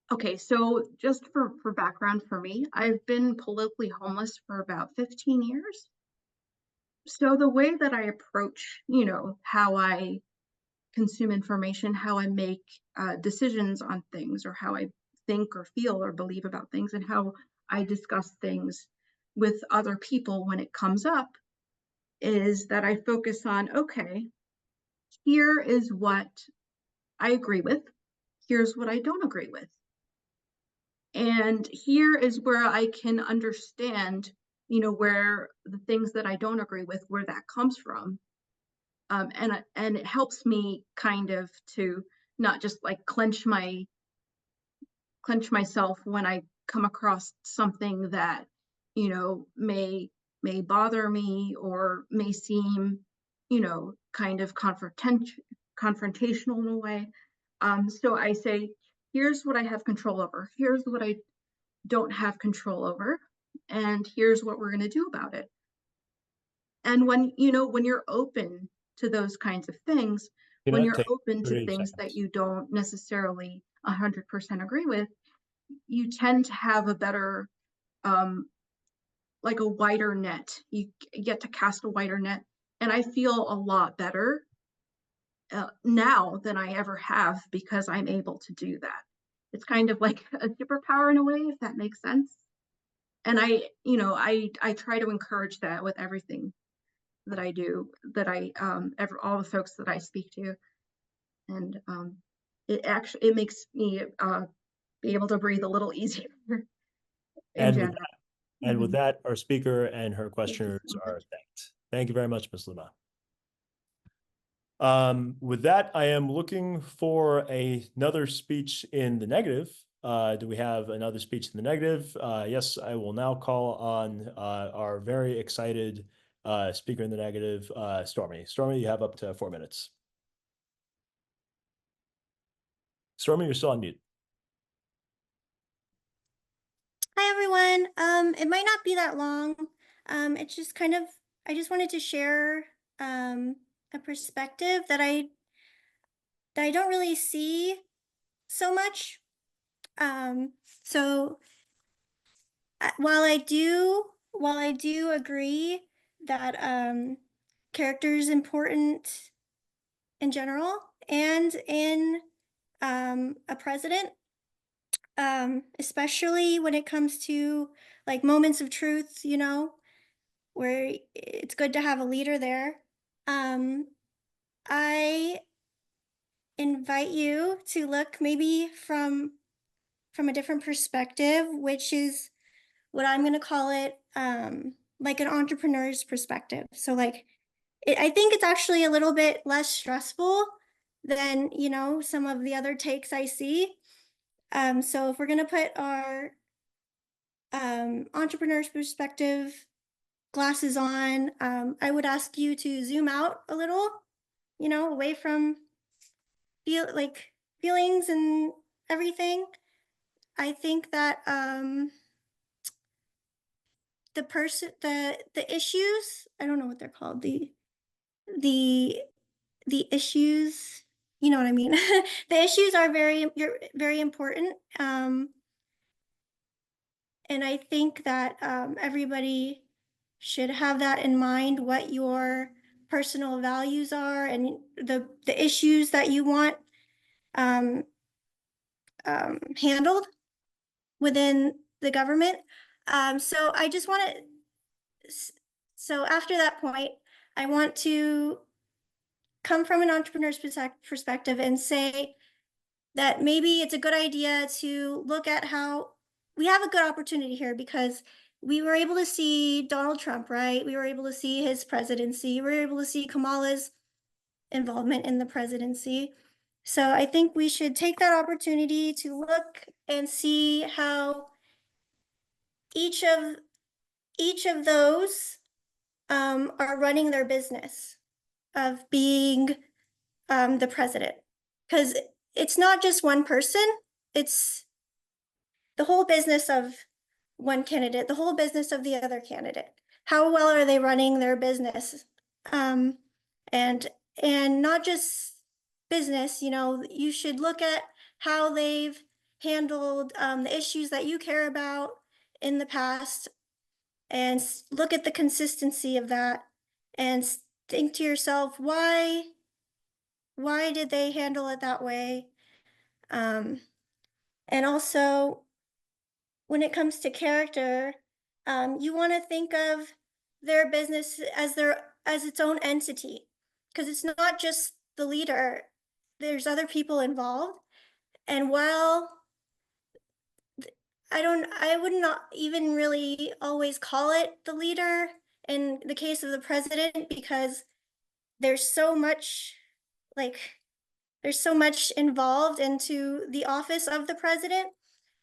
Speaker 14: Okay, so just for background for me, I've been politically homeless for about 15 years. So the way that I approach, how I consume information, how I make decisions on things, or how I think or feel or believe about things, and how I discuss things with other people when it comes up, is that I focus on, okay, here is what I agree with, here's what I don't agree with. And here is where I can understand, where the things that I don't agree with, where that comes from. And it helps me kind of to not just like clench myself when I come across something that, may bother me, or may seem, kind of confrontational in a way. So I say, here's what I have control over. Here's what I don't have control over. And here's what we're going to do about it. And when you're open to those kinds of things, when you're open to things that you don't necessarily 100% agree with, you tend to have a better like a wider net. You get to cast a wider net. And I feel a lot better now than I ever have because I'm able to do that. It's kind of like a superpower in a way, if that makes sense. And I try to encourage that with everything that I do, that all the folks that I speak to. And it makes me be able to breathe a little easier in general.
Speaker 2: With that, our speaker and her questioners are thanked. Thank you very much, Ms. Luma. With that, I am looking for another speech in the negative. Do we have another speech in the negative? Yes, I will now call on our very excited speaker in the negative, Stormy. Stormy, you have up to 4 minutes. Stormy, you're still on mute.
Speaker 16: Hi, everyone. It might not be that long. It's just kind of, I just wanted to share a perspective that I don't really see so much. So while I do agree that character is important in general and in a president, especially when it comes to like moments of truth, you know, where it's good to have a leader there. I invite you to look maybe from a different perspective, which is what I'm going to call it, like an entrepreneur's perspective. So like, I think it's actually a little bit less stressful than, you know, some of the other takes I see. So if we're going to put our entrepreneur's perspective glasses on, I would ask you to zoom out a little, you know, away from feelings and everything. I think that the issues, I don't know what they're called, the issues, you know what I mean? The issues are very important. And I think that everybody should have that in mind, what your personal values are and the issues that you want handled within the government. So I just want to, so after that point, I want to come from an entrepreneur's perspective and say that maybe it's a good idea to look at how we have a good opportunity here because we were able to see Donald Trump, right? We were able to see his presidency. We were able to see Kamala's involvement in the presidency. So I think we should take that opportunity to look and see how each of those are running their business of being the president. Because it's not just one person, it's the whole business of one candidate, the whole business of the other candidate. How well are they running their business? And not just business, you know, you should look at how they've handled the issues that you care about in the past and look at the consistency of that and think to yourself, why did they handle it that way? And also, when it comes to character, you want to think of their business as its own entity, because it's not just the leader. There's other people involved. And while I would not even really always call it the leader in the case of the president, because there's so much involved into the office of the president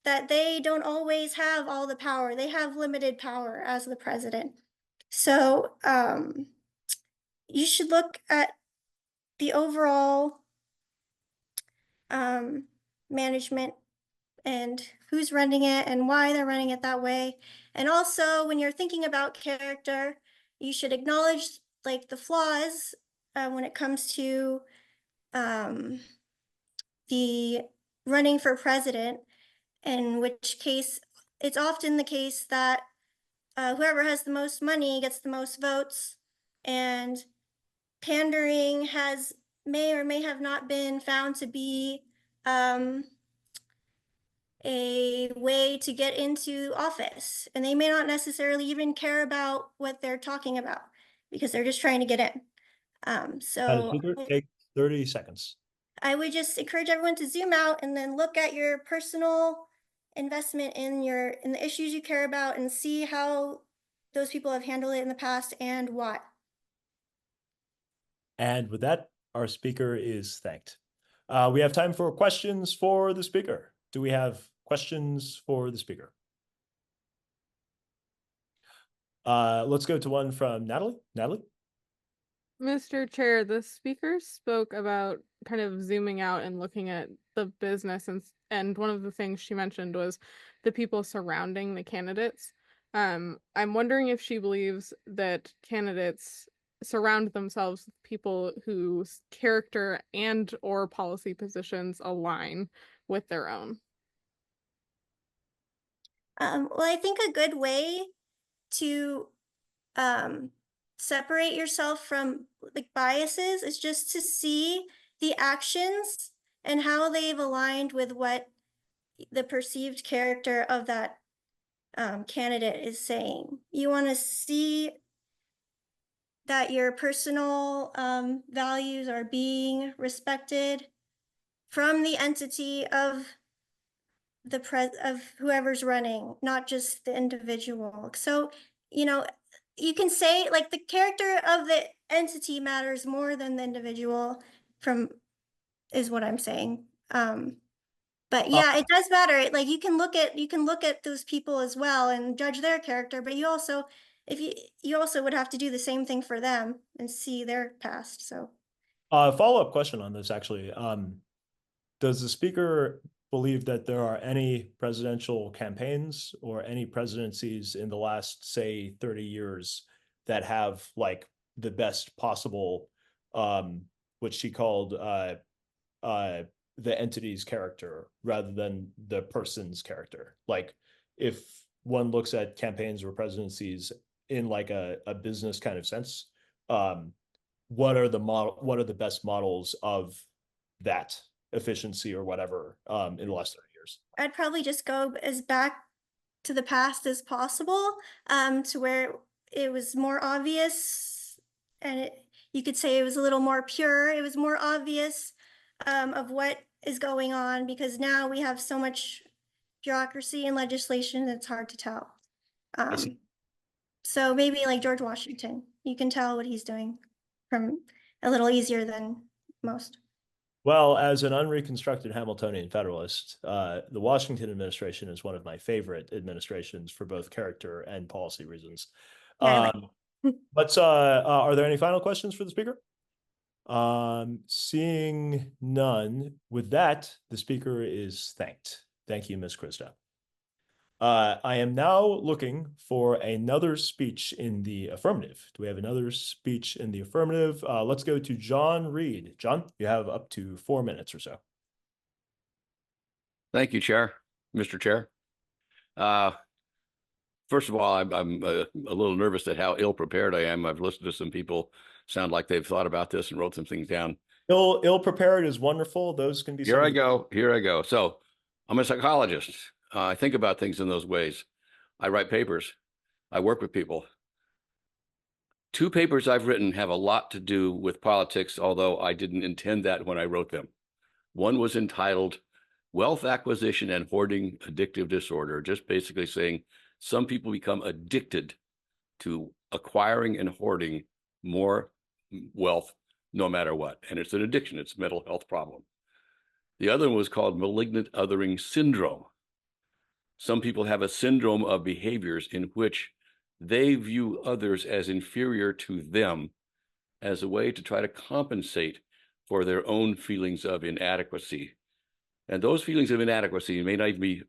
Speaker 16: that they don't always have all the power. They have limited power as the president. So you should look at the overall management and who's running it and why they're running it that way. And also, when you're thinking about character, you should acknowledge like the flaws when it comes to the running for president, in which case it's often the case that whoever has the most money gets the most votes, and pandering may or may have not been found to be a way to get into office, and they may not necessarily even care about what they're talking about because they're just trying to get in. So
Speaker 2: Take 30 seconds.
Speaker 16: I would just encourage everyone to zoom out and then look at your personal investment in the issues you care about and see how those people have handled it in the past and why.
Speaker 2: And with that, our speaker is thanked. We have time for questions for the speaker. Do we have questions for the speaker? Let's go to one from Natalie. Natalie?
Speaker 17: Mr. Chair, the speaker spoke about kind of zooming out and looking at the business, and one of the things she mentioned was the people surrounding the candidates. I'm wondering if she believes that candidates surround themselves with people whose character and or policy positions align with their own.
Speaker 16: Well, I think a good way to separate yourself from like biases is just to see the actions and how they've aligned with what the perceived character of that candidate is saying. You want to see that your personal values are being respected from the entity of of whoever's running, not just the individual. So, you can say like the character of the entity matters more than the individual is what I'm saying. But yeah, it does matter. Like you can look at those people as well and judge their character, but you also would have to do the same thing for them and see their past. So
Speaker 2: Follow-up question on this actually. Does the speaker believe that there are any presidential campaigns or any presidencies in the last, say, 30 years that have like the best possible, what she called the entity's character rather than the person's character? Like if one looks at campaigns or presidencies in like a business kind of sense, what are the best models of that efficiency or whatever in the last 30 years?
Speaker 16: I'd probably just go as back to the past as possible, to where it was more obvious, and you could say it was a little more pure. It was more obvious of what is going on, because now we have so much bureaucracy and legislation that it's hard to tell. So maybe like George Washington, you can tell what he's doing from a little easier than most.
Speaker 2: Well, as an unreconstructed Hamiltonian Federalist, the Washington administration is one of my favorite administrations for both character and policy reasons. Are there any final questions for the speaker? Seeing none, with that, the speaker is thanked. Thank you, Ms. Krista. I am now looking for another speech in the affirmative. Do we have another speech in the affirmative? Let's go to John Reed. John, you have up to 4 minutes or so.
Speaker 18: Thank you, Mr. Chair. First of all, I'm a little nervous at how ill prepared I am. I've listened to some people sound like they've thought about this and wrote some things down.
Speaker 2: Ill prepared is wonderful. Those can be.
Speaker 18: Here I go. So I'm a psychologist. I think about things in those ways. I write papers. I work with people. 2 papers I've written have a lot to do with politics, although I didn't intend that when I wrote them. One was entitled Wealth Acquisition and Hoarding Addictive Disorder, just basically saying some people become addicted to acquiring and hoarding more wealth no matter what. And it's an addiction. It's a mental health problem. The other one was called Malignant Othering Syndrome. Some people have a syndrome of behaviors in which they view others as inferior to them as a way to try to compensate for their own feelings of inadequacy. And those feelings of inadequacy may not even be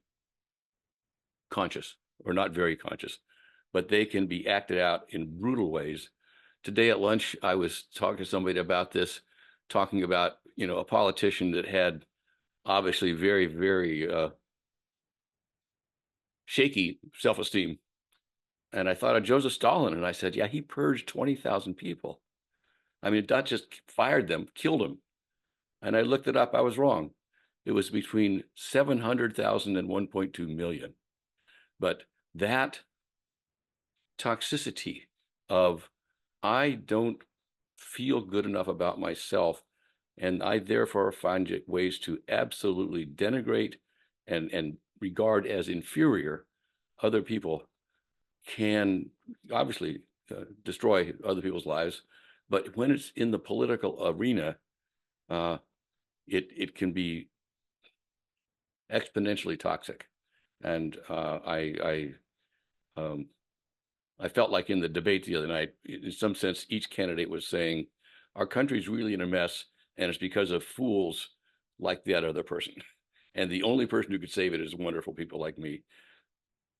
Speaker 18: conscious or not very conscious, but they can be acted out in brutal ways. Today at lunch, I was talking to somebody about this, talking about, a politician that had obviously very, very shaky self-esteem. And I thought of Joseph Stalin, and I said, yeah, he purged 20,000 people. I mean, not just fired them, killed them. And I looked it up, I was wrong. It was between 700,000 and 1.2 million. But that toxicity of, I don't feel good enough about myself, and I therefore find ways to absolutely denigrate and regard as inferior other people, can obviously destroy other people's lives. But when it's in the political arena, it can be exponentially toxic. And I felt like in the debate the other night, in some sense, each candidate was saying, our country's really in a mess, and it's because of fools like that other person. And the only person who could save it is wonderful people like me.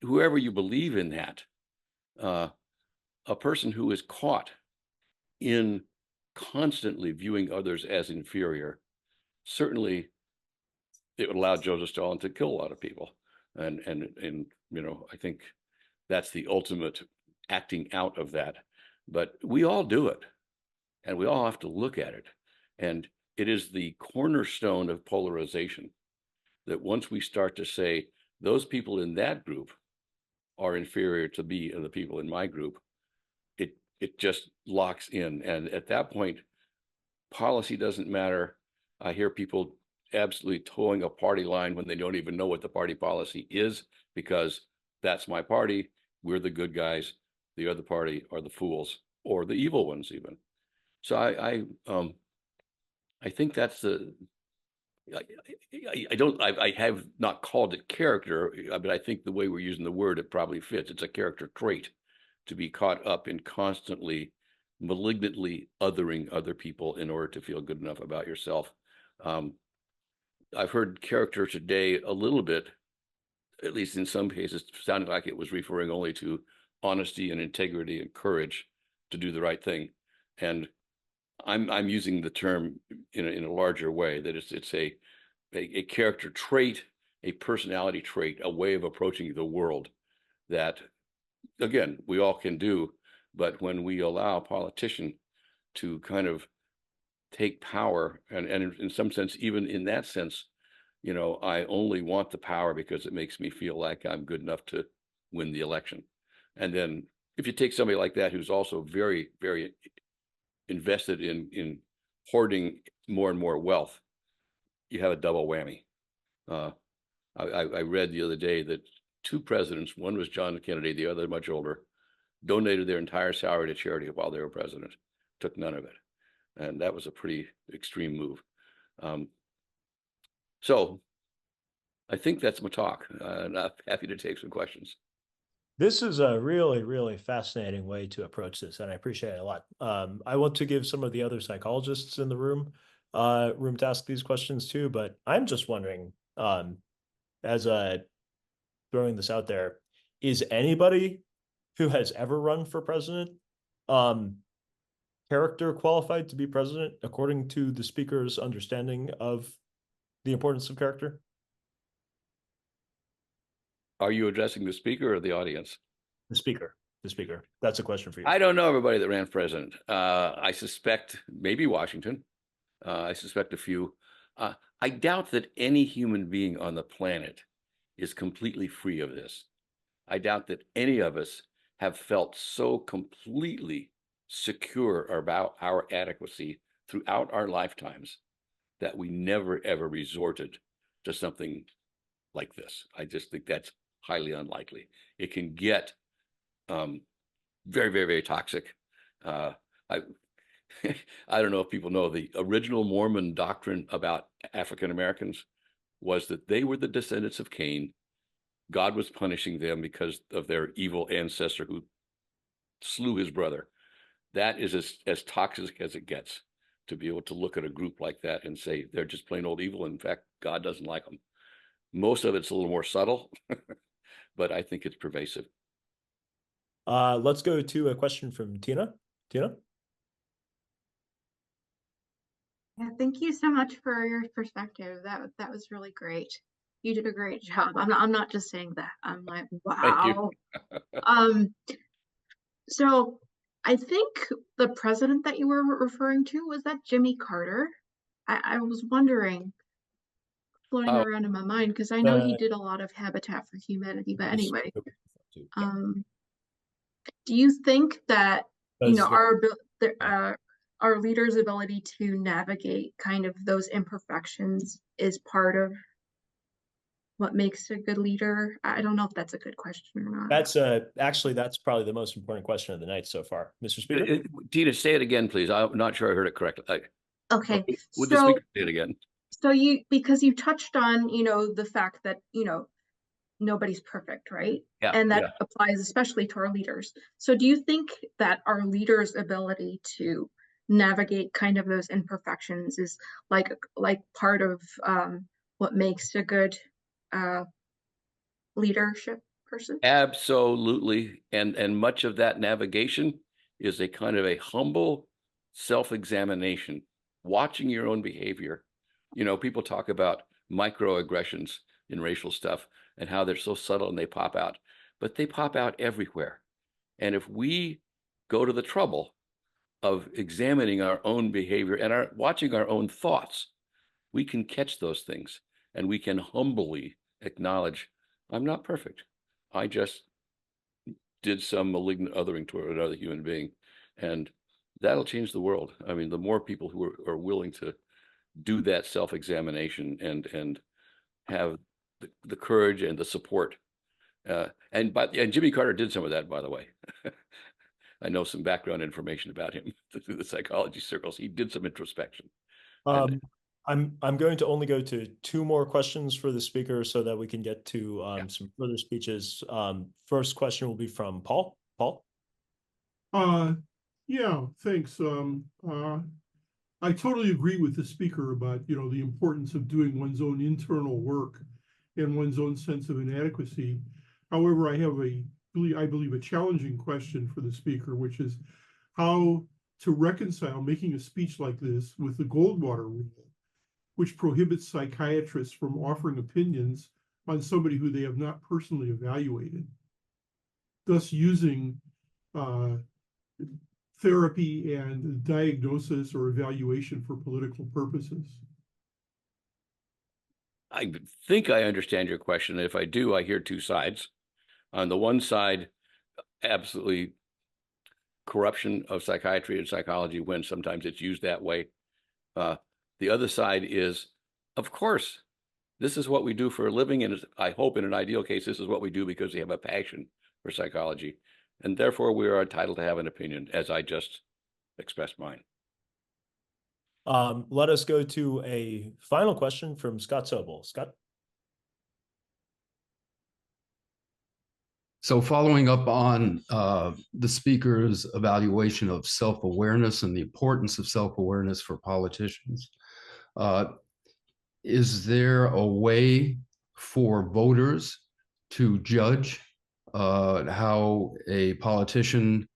Speaker 18: Whoever you believe in that, a person who is caught in constantly viewing others as inferior, certainly it would allow Joseph Stalin to kill a lot of people. And you know, I think that's the ultimate acting out of that. But we all do it, and we all have to look at it. And it is the cornerstone of polarization that once we start to say those people in that group are inferior to me and the people in my group, it just locks in. And at that point, policy doesn't matter. I hear people absolutely towing a party line when they don't even know what the party policy is, because that's my party. We're the good guys. The other party are the fools or the evil ones even. So I think that's the, I have not called it character, but I think the way we're using the word, it probably fits. It's a character trait to be caught up in constantly malignantly othering other people in order to feel good enough about yourself. I've heard character today a little bit, at least in some cases, sounded like it was referring only to honesty and integrity and courage to do the right thing. And I'm using the term in a larger way, that it's a character trait, a personality trait, a way of approaching the world that, again, we all can do. But when we allow a politician to kind of take power, and in some sense, even in that sense, you know, I only want the power because it makes me feel like I'm good enough to win the election. And then if you take somebody like that who's also very, very invested in hoarding more and more wealth, you have a double whammy. I read the other day that two presidents, one was John Kennedy, the other much older, donated their entire salary to charity while they were president, took none of it. And that was a pretty extreme move. So I think that's my talk. And I'm happy to take some questions.
Speaker 2: This is a really, really fascinating way to approach this, and I appreciate it a lot. I want to give some of the other psychologists in the room to ask these questions too, but I'm just wondering, as throwing this out there, is anybody who has ever run for president character qualified to be president according to the speaker's understanding of the importance of character?
Speaker 18: Are you addressing the speaker or the audience?
Speaker 2: The speaker. The speaker. That's a question for you.
Speaker 18: I don't know everybody that ran for president. I suspect maybe Washington. I suspect a few. I doubt that any human being on the planet is completely free of this. I doubt that any of us have felt so completely secure about our adequacy throughout our lifetimes that we never, ever resorted to something like this. I just think that's highly unlikely. It can get very, very, very toxic. I don't know if people know, the original Mormon doctrine about African Americans was that they were the descendants of Cain. God was punishing them because of their evil ancestor who slew his brother. That is as toxic as it gets, to be able to look at a group like that and say they're just plain old evil. In fact, God doesn't like them. Most of it's a little more subtle, but I think it's pervasive.
Speaker 2: Let's go to a question from Tina. Tina?
Speaker 14: Yeah, thank you so much for your perspective. That was really great. You did a great job. I'm not just saying that. I'm like,
Speaker 18: Thank you.
Speaker 14: wow. Um, so I think the president that you were referring to, was that Jimmy Carter? I was wondering, floating
Speaker 18: Oh,
Speaker 14: around in my mind, because I know he did a lot of Habitat for Humanity. But anyway, do you think that, you know, our leaders' ability to navigate kind of those imperfections is part of what makes a good leader? I don't know if that's a good question or not.
Speaker 2: That's actually, that's probably the most important question of the night so far. Mr. Speaker?
Speaker 18: Tina, say it again, please. I'm not sure I heard it correctly.
Speaker 14: Okay,
Speaker 18: Would the speaker say it again?
Speaker 14: So because you touched on, you know, the fact that, you know, nobody's perfect, right?
Speaker 18: Yeah,
Speaker 14: And that
Speaker 18: yeah.
Speaker 14: applies especially to our leaders. So do you think that our leaders' ability to navigate kind of those imperfections is like part of what makes a good leadership person?
Speaker 18: Absolutely. And much of that navigation is a kind of a humble self-examination, watching your own behavior. You know, people talk about microaggressions in racial stuff and how they're so subtle and they pop out, but they pop out everywhere. And if we go to the trouble of examining our own behavior and watching our own thoughts, we can catch those things and we can humbly acknowledge, I'm not perfect. I just did some malignant othering toward another human being. And that'll change the world. I mean, the more people who are willing to do that self-examination and have the courage and the support. And Jimmy Carter did some of that, by the way. I know some background information about him through the psychology circles. He did some introspection.
Speaker 2: I'm going to only go to 2 more questions for the speaker so that we can get to some further speeches. First question will be from Paul. Paul?
Speaker 7: Yeah, thanks. I totally agree with the speaker about, you know, the importance of doing one's own internal work and one's own sense of inadequacy. However, I have I believe a challenging question for the speaker, which is how to reconcile making a speech like this with the Goldwater rule, which prohibits psychiatrists from offering opinions on somebody who they have not personally evaluated, thus using therapy and diagnosis or evaluation for political purposes.
Speaker 18: I think I understand your question. If I do, I hear 2 sides. On the one side, absolutely corruption of psychiatry and psychology when sometimes it's used that way. The other side is, of course, this is what we do for a living. And I hope in an ideal case, this is what we do because we have a passion for psychology. And therefore, we are entitled to have an opinion, as I just expressed mine.
Speaker 2: Let us go to a final question from Scott Sobel. Scott?
Speaker 11: So following up on the speaker's evaluation of self-awareness and the importance of self-awareness for politicians, is there a way for voters to judge how a politician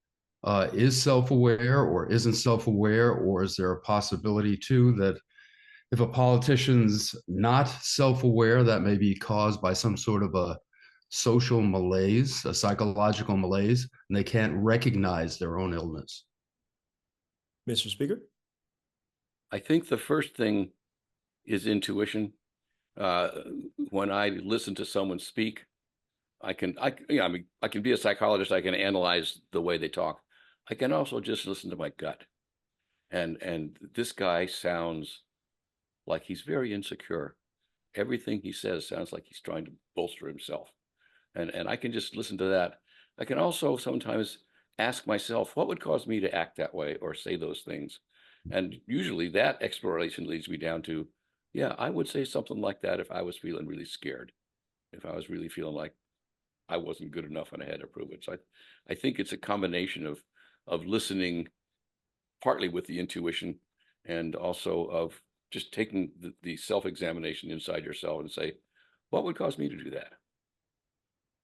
Speaker 11: is self-aware or isn't self-aware, or is there a possibility too that if a politician's not self-aware, that may be caused by some sort of a social malaise, a psychological malaise, and they can't recognize their own illness?
Speaker 2: Mr. Speaker?
Speaker 18: I think the first thing is intuition. When I listen to someone speak, I can be a psychologist. I can analyze the way they talk. I can also just listen to my gut. And this guy sounds like he's very insecure. Everything he says sounds like he's trying to bolster himself. And I can just listen to that. I can also sometimes ask myself, what would cause me to act that way or say those things? And usually that exploration leads me down to, yeah, I would say something like that if I was feeling really scared, if I was really feeling like I wasn't good enough and I had to prove it. So I think it's a combination of listening partly with the intuition and also of just taking the self-examination inside yourself and say, what would cause me to do that?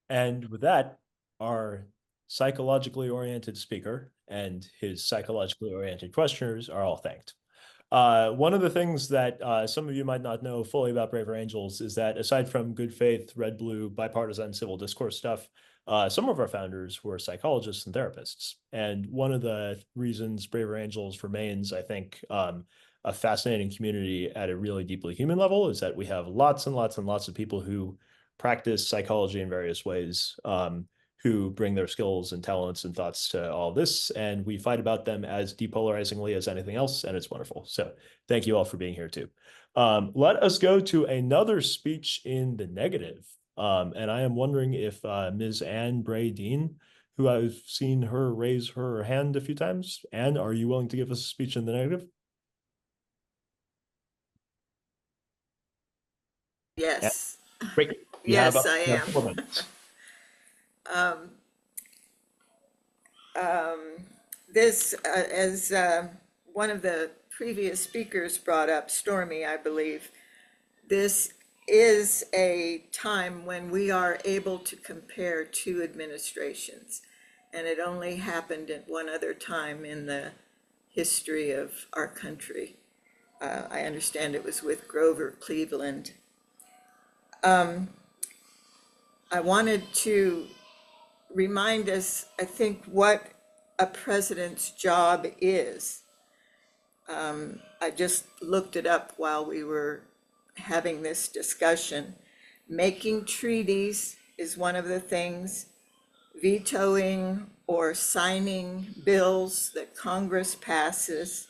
Speaker 2: And with that, our psychologically oriented speaker and his psychologically oriented questioners are all thanked. One of the things that some of you might not know fully about Braver Angels is that aside from good faith, red, blue, bipartisan civil discourse stuff, some of our founders were psychologists and therapists. And one of the reasons Braver Angels remains, I think, a fascinating community at a really deeply human level is that we have lots and lots and lots of people who practice psychology in various ways, who bring their skills and talents and thoughts to all this, and we fight about them as depolarizingly as anything else, and it's wonderful. So thank you all for being here too. Let us go to another speech in the negative. And I am wondering if Ms. Anne Bray Dean, who I've seen her raise her hand a few times, Anne, are you willing to give us a speech in the negative?
Speaker 10: Yes.
Speaker 2: Great. You
Speaker 10: Yes,
Speaker 2: have
Speaker 10: I
Speaker 2: you have
Speaker 10: am.
Speaker 2: 4 minutes.
Speaker 10: This, as one of the previous speakers brought up, Stormy, I believe, this is a time when we are able to compare 2 administrations. And it only happened at one other time in the history of our country. I understand it was with Grover Cleveland. I wanted to remind us, I think, what a president's job is. I just looked it up while we were having this discussion. Making treaties is one of the things, vetoing or signing bills that Congress passes,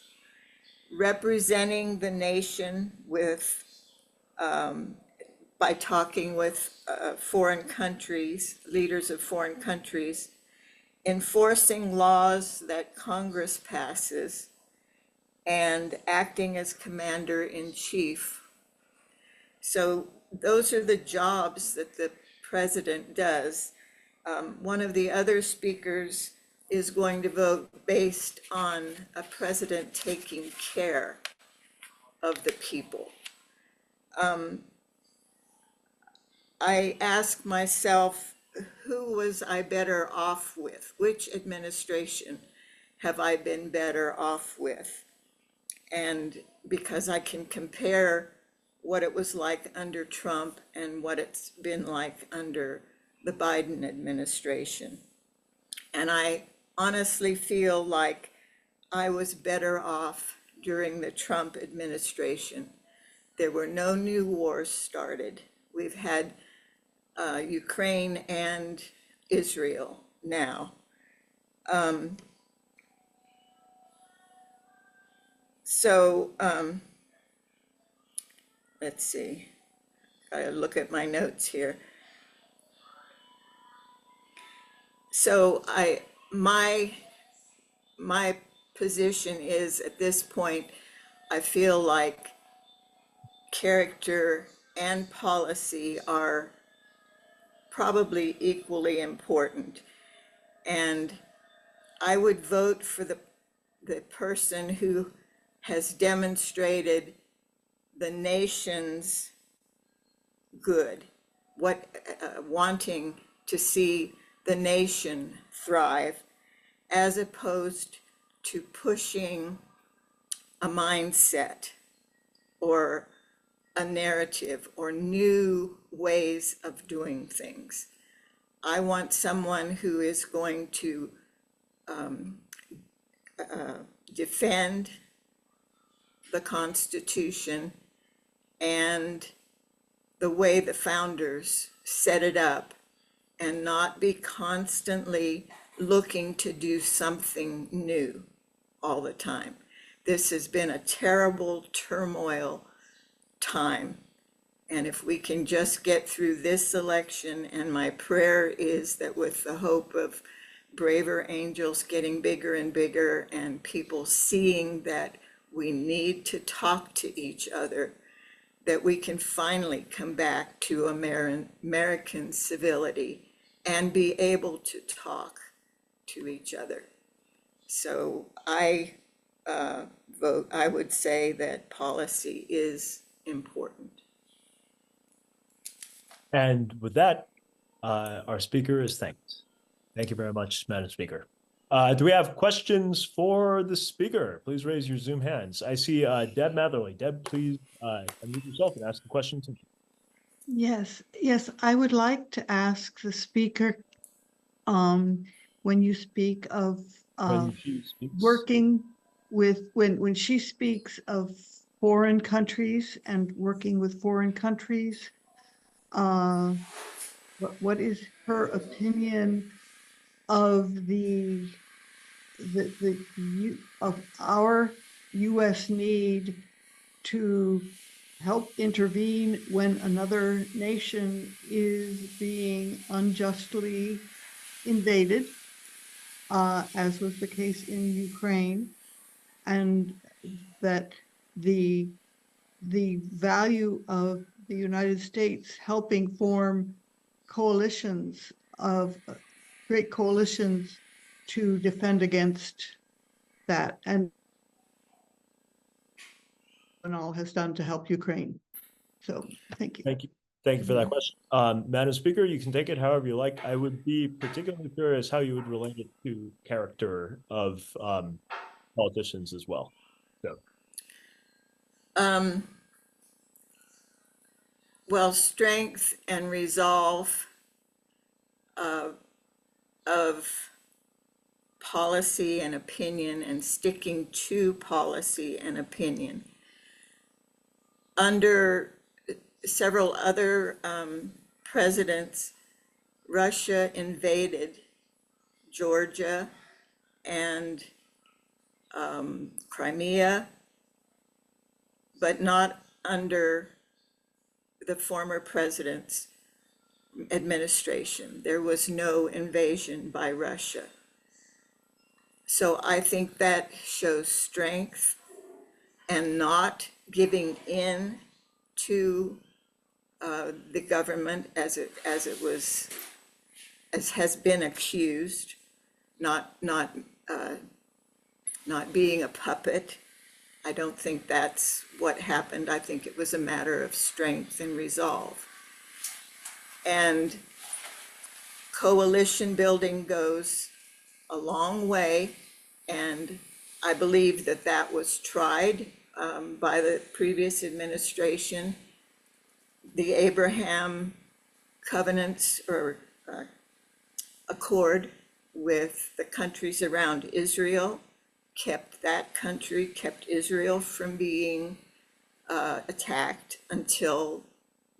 Speaker 10: representing the nation with, by talking with foreign countries, leaders of foreign countries, enforcing laws that Congress passes, and acting as commander-in-chief. So those are the jobs that the president does. One of the other speakers is going to vote based on a president taking care of the people. I ask myself, who was I better off with? Which administration have I been better off with? And because I can compare what it was like under Trump and what it's been like under the Biden administration. And I honestly feel like I was better off during the Trump administration. There were no new wars started. We've had Ukraine and Israel now. Let's see, I look at my notes here. So my position is, at this point, I feel like character and policy are probably equally important. And I would vote for the person who has demonstrated the nation's good, wanting to see the nation thrive, as opposed to pushing a mindset or a narrative or new ways of doing things. I want someone who is going to defend the Constitution and the way the founders set it up, and not be constantly looking to do something new all the time. This has been a terrible turmoil time. And if we can just get through this election, and my prayer is that with the hope of Braver Angels getting bigger and bigger, and people seeing that we need to talk to each other, that we can finally come back to American civility and be able to talk to each other. So I would say that policy is important.
Speaker 2: And with that, our speaker is thanked. Thank you very much, Madam Speaker. Do we have questions for the speaker? Please raise your Zoom hands. I see Deb Matherly. Deb, please unmute yourself and ask the question to me.
Speaker 19: Yes, I would like to ask the speaker, when you speak of
Speaker 2: When she speaks.
Speaker 19: working with, when she speaks of foreign countries and working with foreign countries, what is her opinion of of our US need to help intervene when another nation is being unjustly invaded, as was the case in Ukraine, and that the value of the United States helping form coalitions of great coalitions to defend against that, and all has done to help Ukraine. So thank you.
Speaker 2: Thank you. Thank you for that question. Madam Speaker, you can take it however you like. I would be particularly curious how you would relate it to character of politicians as well. So.
Speaker 10: Well, strength and resolve of policy and opinion and sticking to policy and opinion. Under several other presidents, Russia invaded Georgia and Crimea, but not under the former president's administration. There was no invasion by Russia. So I think that shows strength and not giving in to the government as has been accused, not being a puppet. I don't think that's what happened. I think it was a matter of strength and resolve. And coalition building goes a long way, and I believe that that was tried by the previous administration. The Abraham covenants or accord with the countries around Israel kept Israel from being attacked until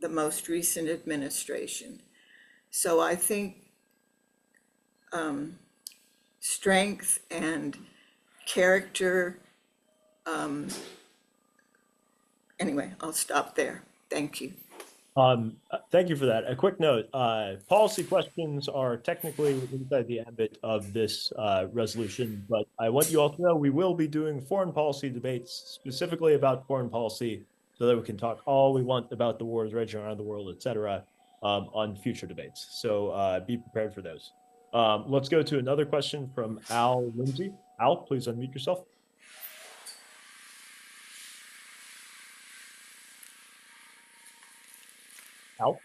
Speaker 10: the most recent administration. So I think strength and character, anyway, I'll stop there. Thank you.
Speaker 2: Thank you for that. A quick note, policy questions are technically inside the ambit of this resolution, but I want you all to know we will be doing foreign policy debates specifically about foreign policy so that we can talk all we want about the wars raging around the world, etc., on future debates. So be prepared for those. Let's go to another question from Al Lindsay. Al, please unmute yourself. Al?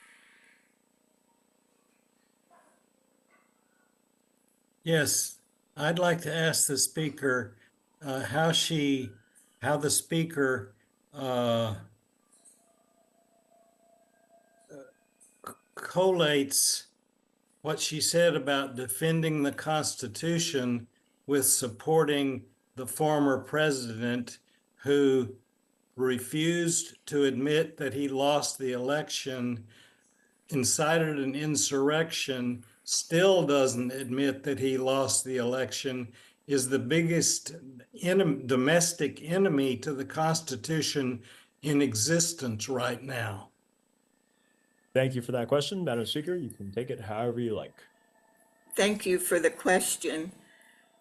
Speaker 13: Yes, I'd like to ask the speaker how the speaker collates what she said about defending the Constitution with supporting the former president who refused to admit that he lost the election, incited an insurrection, still doesn't admit that he lost the election, is the biggest domestic enemy to the Constitution in existence right now.
Speaker 2: Thank you for that question, Madam Speaker. You can take it however you like.
Speaker 10: Thank you for the question.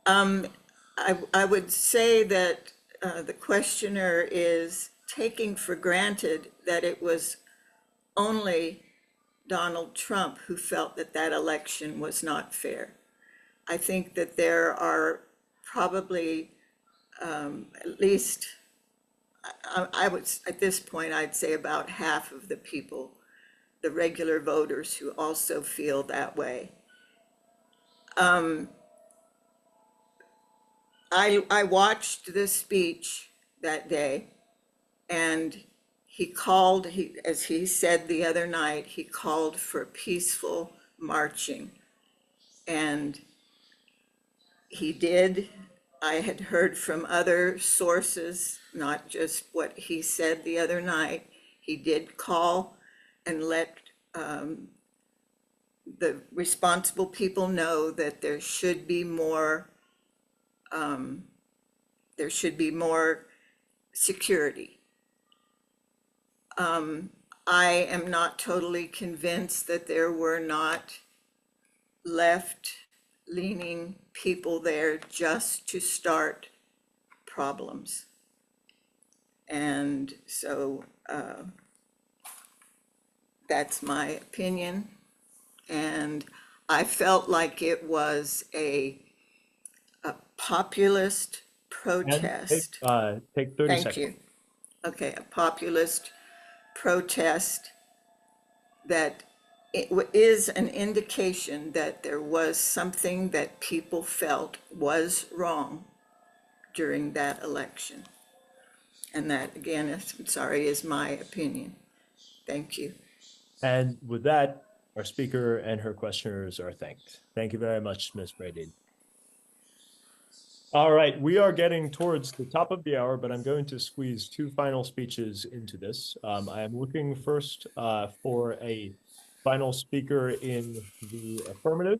Speaker 10: I would say that the questioner is taking for granted that it was only Donald Trump who felt that that election was not fair. I think that there are probably at least, I would, at this point, I'd say about half of the people, the regular voters, who also feel that way. I watched this speech that day, and he called, as he said the other night, he called for peaceful marching. And he did. I had heard from other sources, not just what he said the other night. He did call and let the responsible people know that there should be more security. I am not totally convinced that there were not left-leaning people there just to start problems. And so that's my opinion. And I felt like it was a populist protest.
Speaker 2: Take 30
Speaker 10: Thank
Speaker 2: seconds.
Speaker 10: you. Okay, a populist protest that it is an indication that there was something that people felt was wrong during that election. And that, again, I'm sorry, is my opinion. Thank you.
Speaker 2: And with that, our speaker and her questioners are thanked. Thank you very much, Ms. Brady. All right, we are getting towards the top of the hour, but I'm going to squeeze two final speeches into this. I am looking first for a final speaker in the affirmative.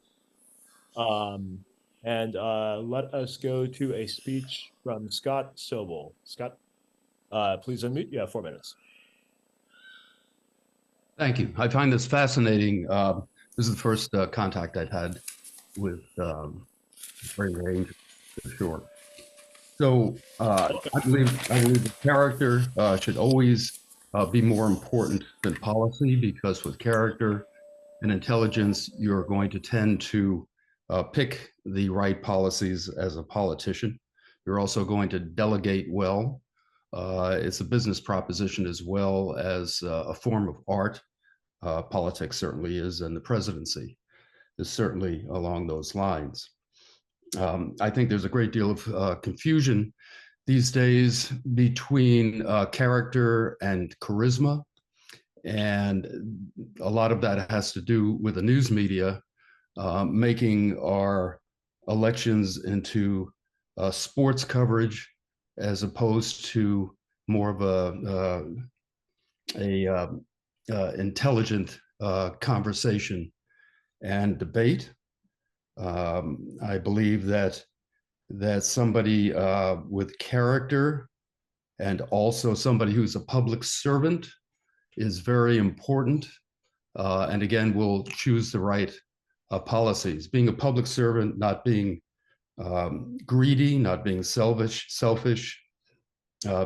Speaker 2: And let us go to a speech from Scott Sobel. Scott, please unmute. You have 4 minutes.
Speaker 11: Thank you. I find this fascinating. This is the first contact I've had with Ray Range, for sure. So I believe the character should always be more important than policy, because with character and intelligence, you're going to tend to pick the right policies as a politician. You're also going to delegate well. It's a business proposition as well as a form of art. Politics certainly is, and the presidency is certainly along those lines. I think there's a great deal of confusion these days between character and charisma. And a lot of that has to do with the news media making our elections into sports coverage as opposed to more of a intelligent conversation and debate. I believe that somebody with character and also somebody who's a public servant is very important. And again, we'll choose the right policies. Being a public servant, not being greedy, not being selfish,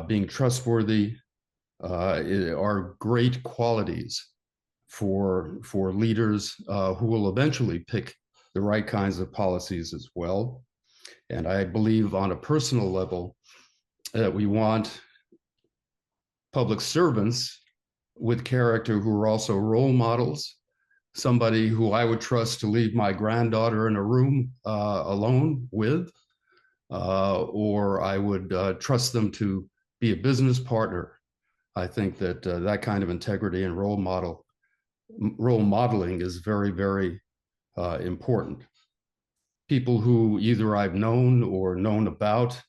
Speaker 11: being trustworthy are great qualities for leaders who will eventually pick the right kinds of policies as well. And I believe on a personal level that we want public servants with character who are also role models, somebody who I would trust to leave my granddaughter in a room alone with, or I would trust them to be a business partner. I think that that kind of integrity and role modeling is very, very important. People who either I've known or known about,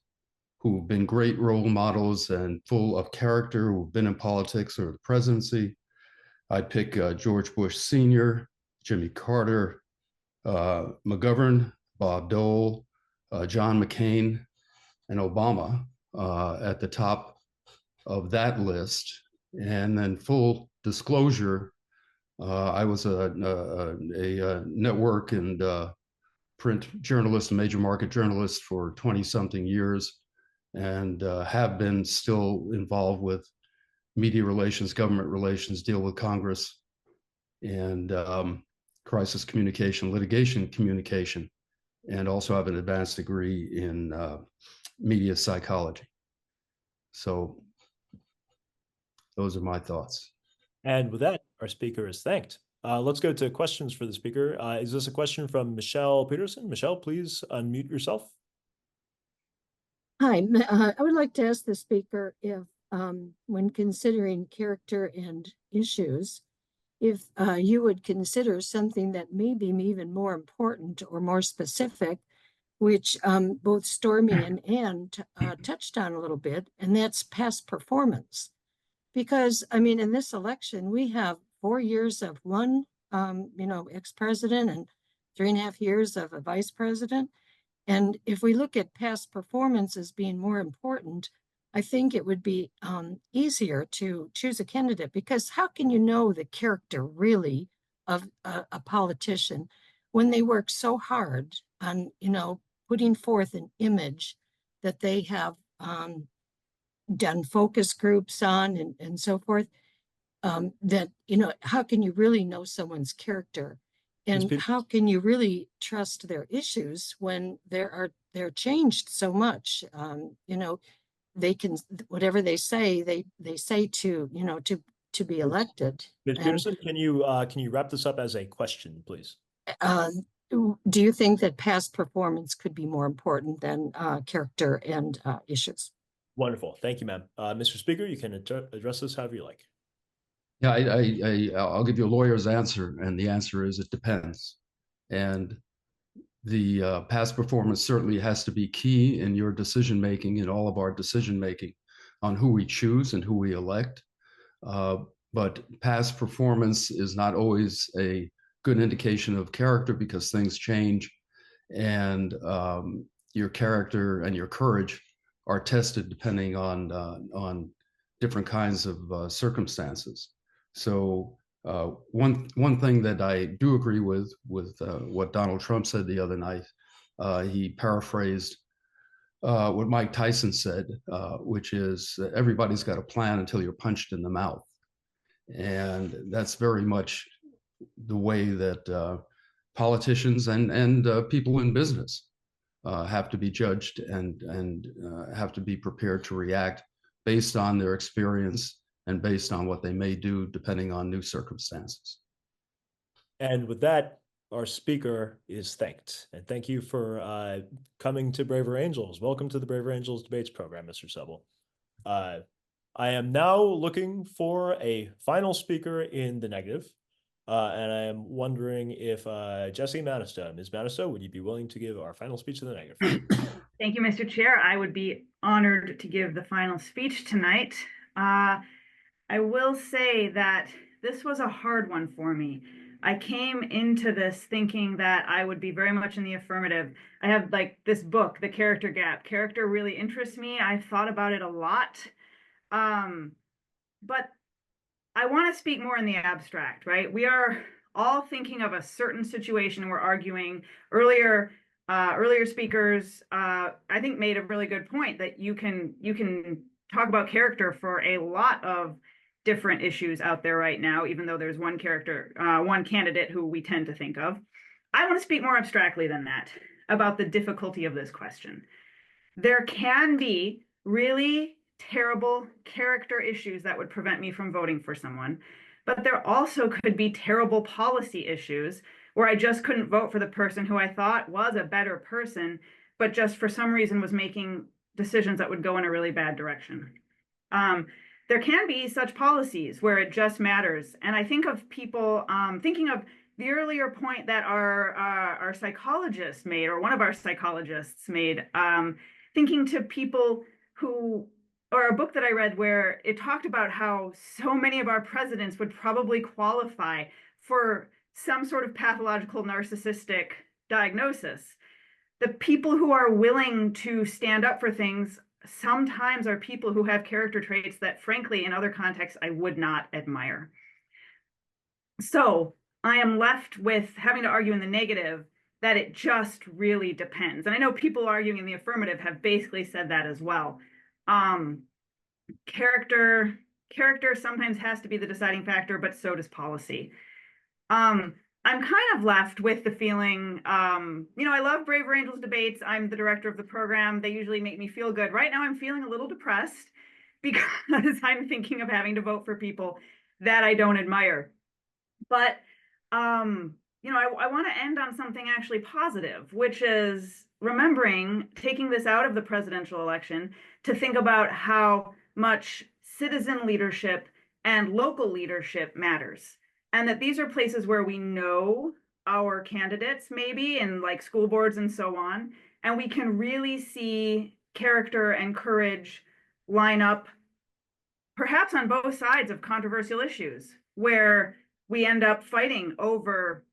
Speaker 11: who've been great role models and full of character, who've been in politics or the presidency. I'd pick George Bush Sr., Jimmy Carter, McGovern, Bob Dole, John McCain, and Obama at the top of that list. And then full disclosure, I was a network and print journalist, a major market journalist for 20-something years, and have been still involved with media relations, government relations, deal with Congress, and crisis communication, litigation communication, and also have an advanced degree in media psychology. So those are my thoughts.
Speaker 2: And with that, our speaker is thanked. Let's go to questions for the speaker. Is this a question from Michelle Peterson? Michelle, please unmute yourself.
Speaker 20: Hi, I would like to ask the speaker if, when considering character and issues, if you would consider something that may be even more important or more specific, which both Stormy and Ann touched on a little bit, and that's past performance. Because, I mean, in this election, we have 4 years of one, ex-president and 3.5 years of a vice president. And if we look at past performance as being more important, I think it would be easier to choose a candidate, because how can you know the character really of a politician when they work so hard on, putting forth an image that they have done focus groups on and so forth, that, how can you really know someone's character? And how can you really trust their issues when they're changed so much? They can, whatever they say, they say to be elected.
Speaker 2: Ms.
Speaker 20: And,
Speaker 2: Peterson, can you wrap this up as a question, please?
Speaker 20: do you think that past performance could be more important than character and issues?
Speaker 2: Wonderful. Thank you, ma'am. Mr. Speaker, you can address this however you like.
Speaker 11: Yeah, I'll give you a lawyer's answer, and the answer is it depends. And the past performance certainly has to be key in your decision making, in all of our decision making on who we choose and who we elect. But past performance is not always a good indication of character, because things change, and your character and your courage are tested depending on different kinds of circumstances. So one thing that I do agree with what Donald Trump said the other night, he paraphrased what Mike Tyson said, which is everybody's got a plan until you're punched in the mouth. And that's very much the way that politicians and people in business have to be judged and have to be prepared to react based on their experience and based on what they may do depending on new circumstances.
Speaker 2: And with that, our speaker is thanked. And thank you for coming to Braver Angels. Welcome to the Braver Angels Debates program, Mr. Sebel. I am now looking for a final speaker in the negative. And I am wondering if Jessie Manistow, Ms. Manistow, would you be willing to give our final speech in the negative?
Speaker 1: Thank you, Mr. Chair. I would be honored to give the final speech tonight. I will say that this was a hard one for me. I came into this thinking that I would be very much in the affirmative. I have like this book, The Character Gap. Character really interests me. I've thought about it a lot. But I want to speak more in the abstract, right? We are all thinking of a certain situation, and we're arguing. Earlier speakers, I think, made a really good point that you can talk about character for a lot of different issues out there right now, even though there's one candidate who we tend to think of. I want to speak more abstractly than that about the difficulty of this question. There can be really terrible character issues that would prevent me from voting for someone, but there also could be terrible policy issues where I just couldn't vote for the person who I thought was a better person, but just for some reason was making decisions that would go in a really bad direction. There can be such policies where it just matters. And I think of people, thinking of the earlier point that our psychologist made, or one of our psychologists made, thinking to people who, or a book that I read where it talked about how so many of our presidents would probably qualify for some sort of pathological narcissistic diagnosis. The people who are willing to stand up for things sometimes are people who have character traits that, frankly, in other contexts, I would not admire. So I am left with having to argue in the negative that it just really depends. And I know people arguing in the affirmative have basically said that as well. Character sometimes has to be the deciding factor, but so does policy. I'm kind of left with the feeling, I love Braver Angels debates. I'm the director of the program. They usually make me feel good. Right now, I'm feeling a little depressed because I'm thinking of having to vote for people that I don't admire. But, I want to end on something actually positive, which is remembering, taking this out of the presidential election, to think about how much citizen leadership and local leadership matters. And that these are places where we know our candidates, maybe, in like school boards and so on, and we can really see character and courage line up, perhaps on both sides of controversial issues, where we end up fighting over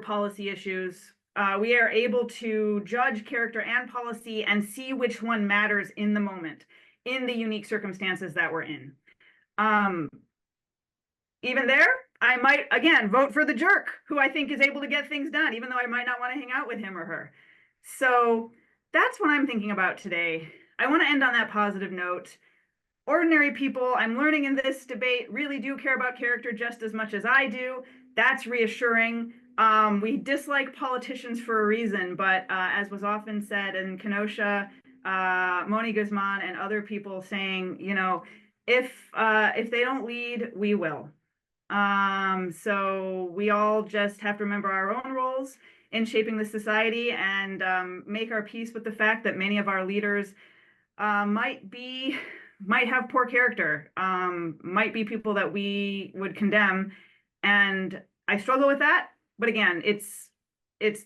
Speaker 1: policy issues. We are able to judge character and policy and see which one matters in the moment, in the unique circumstances that we're in. Even there, I might, again, vote for the jerk, who I think is able to get things done, even though I might not want to hang out with him or her. So that's what I'm thinking about today. I want to end on that positive note. Ordinary people, I'm learning in this debate, really do care about character just as much as I do. That's reassuring. We dislike politicians for a reason, but as was often said in Kenosha, Moni Guzman and other people saying, if they don't lead, we will. So we all just have to remember our own roles in shaping the society, and make our peace with the fact that many of our leaders might have poor character, might be people that we would condemn. And I struggle with that. But again, it's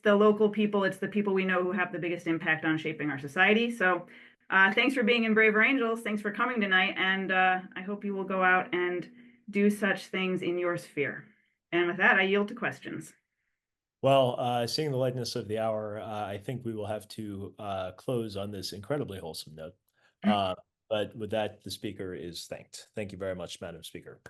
Speaker 1: the local people, it's the people we know who have the biggest impact on shaping our society. So thanks for being in Braver Angels. Thanks for coming tonight. And I hope you will go out and do such things in your sphere. And with that, I yield to questions.
Speaker 2: Well, seeing the likeness of the hour, I think we will have to close on this incredibly wholesome note. But with that, the speaker is thanked. Thank you very much, Madam Speaker.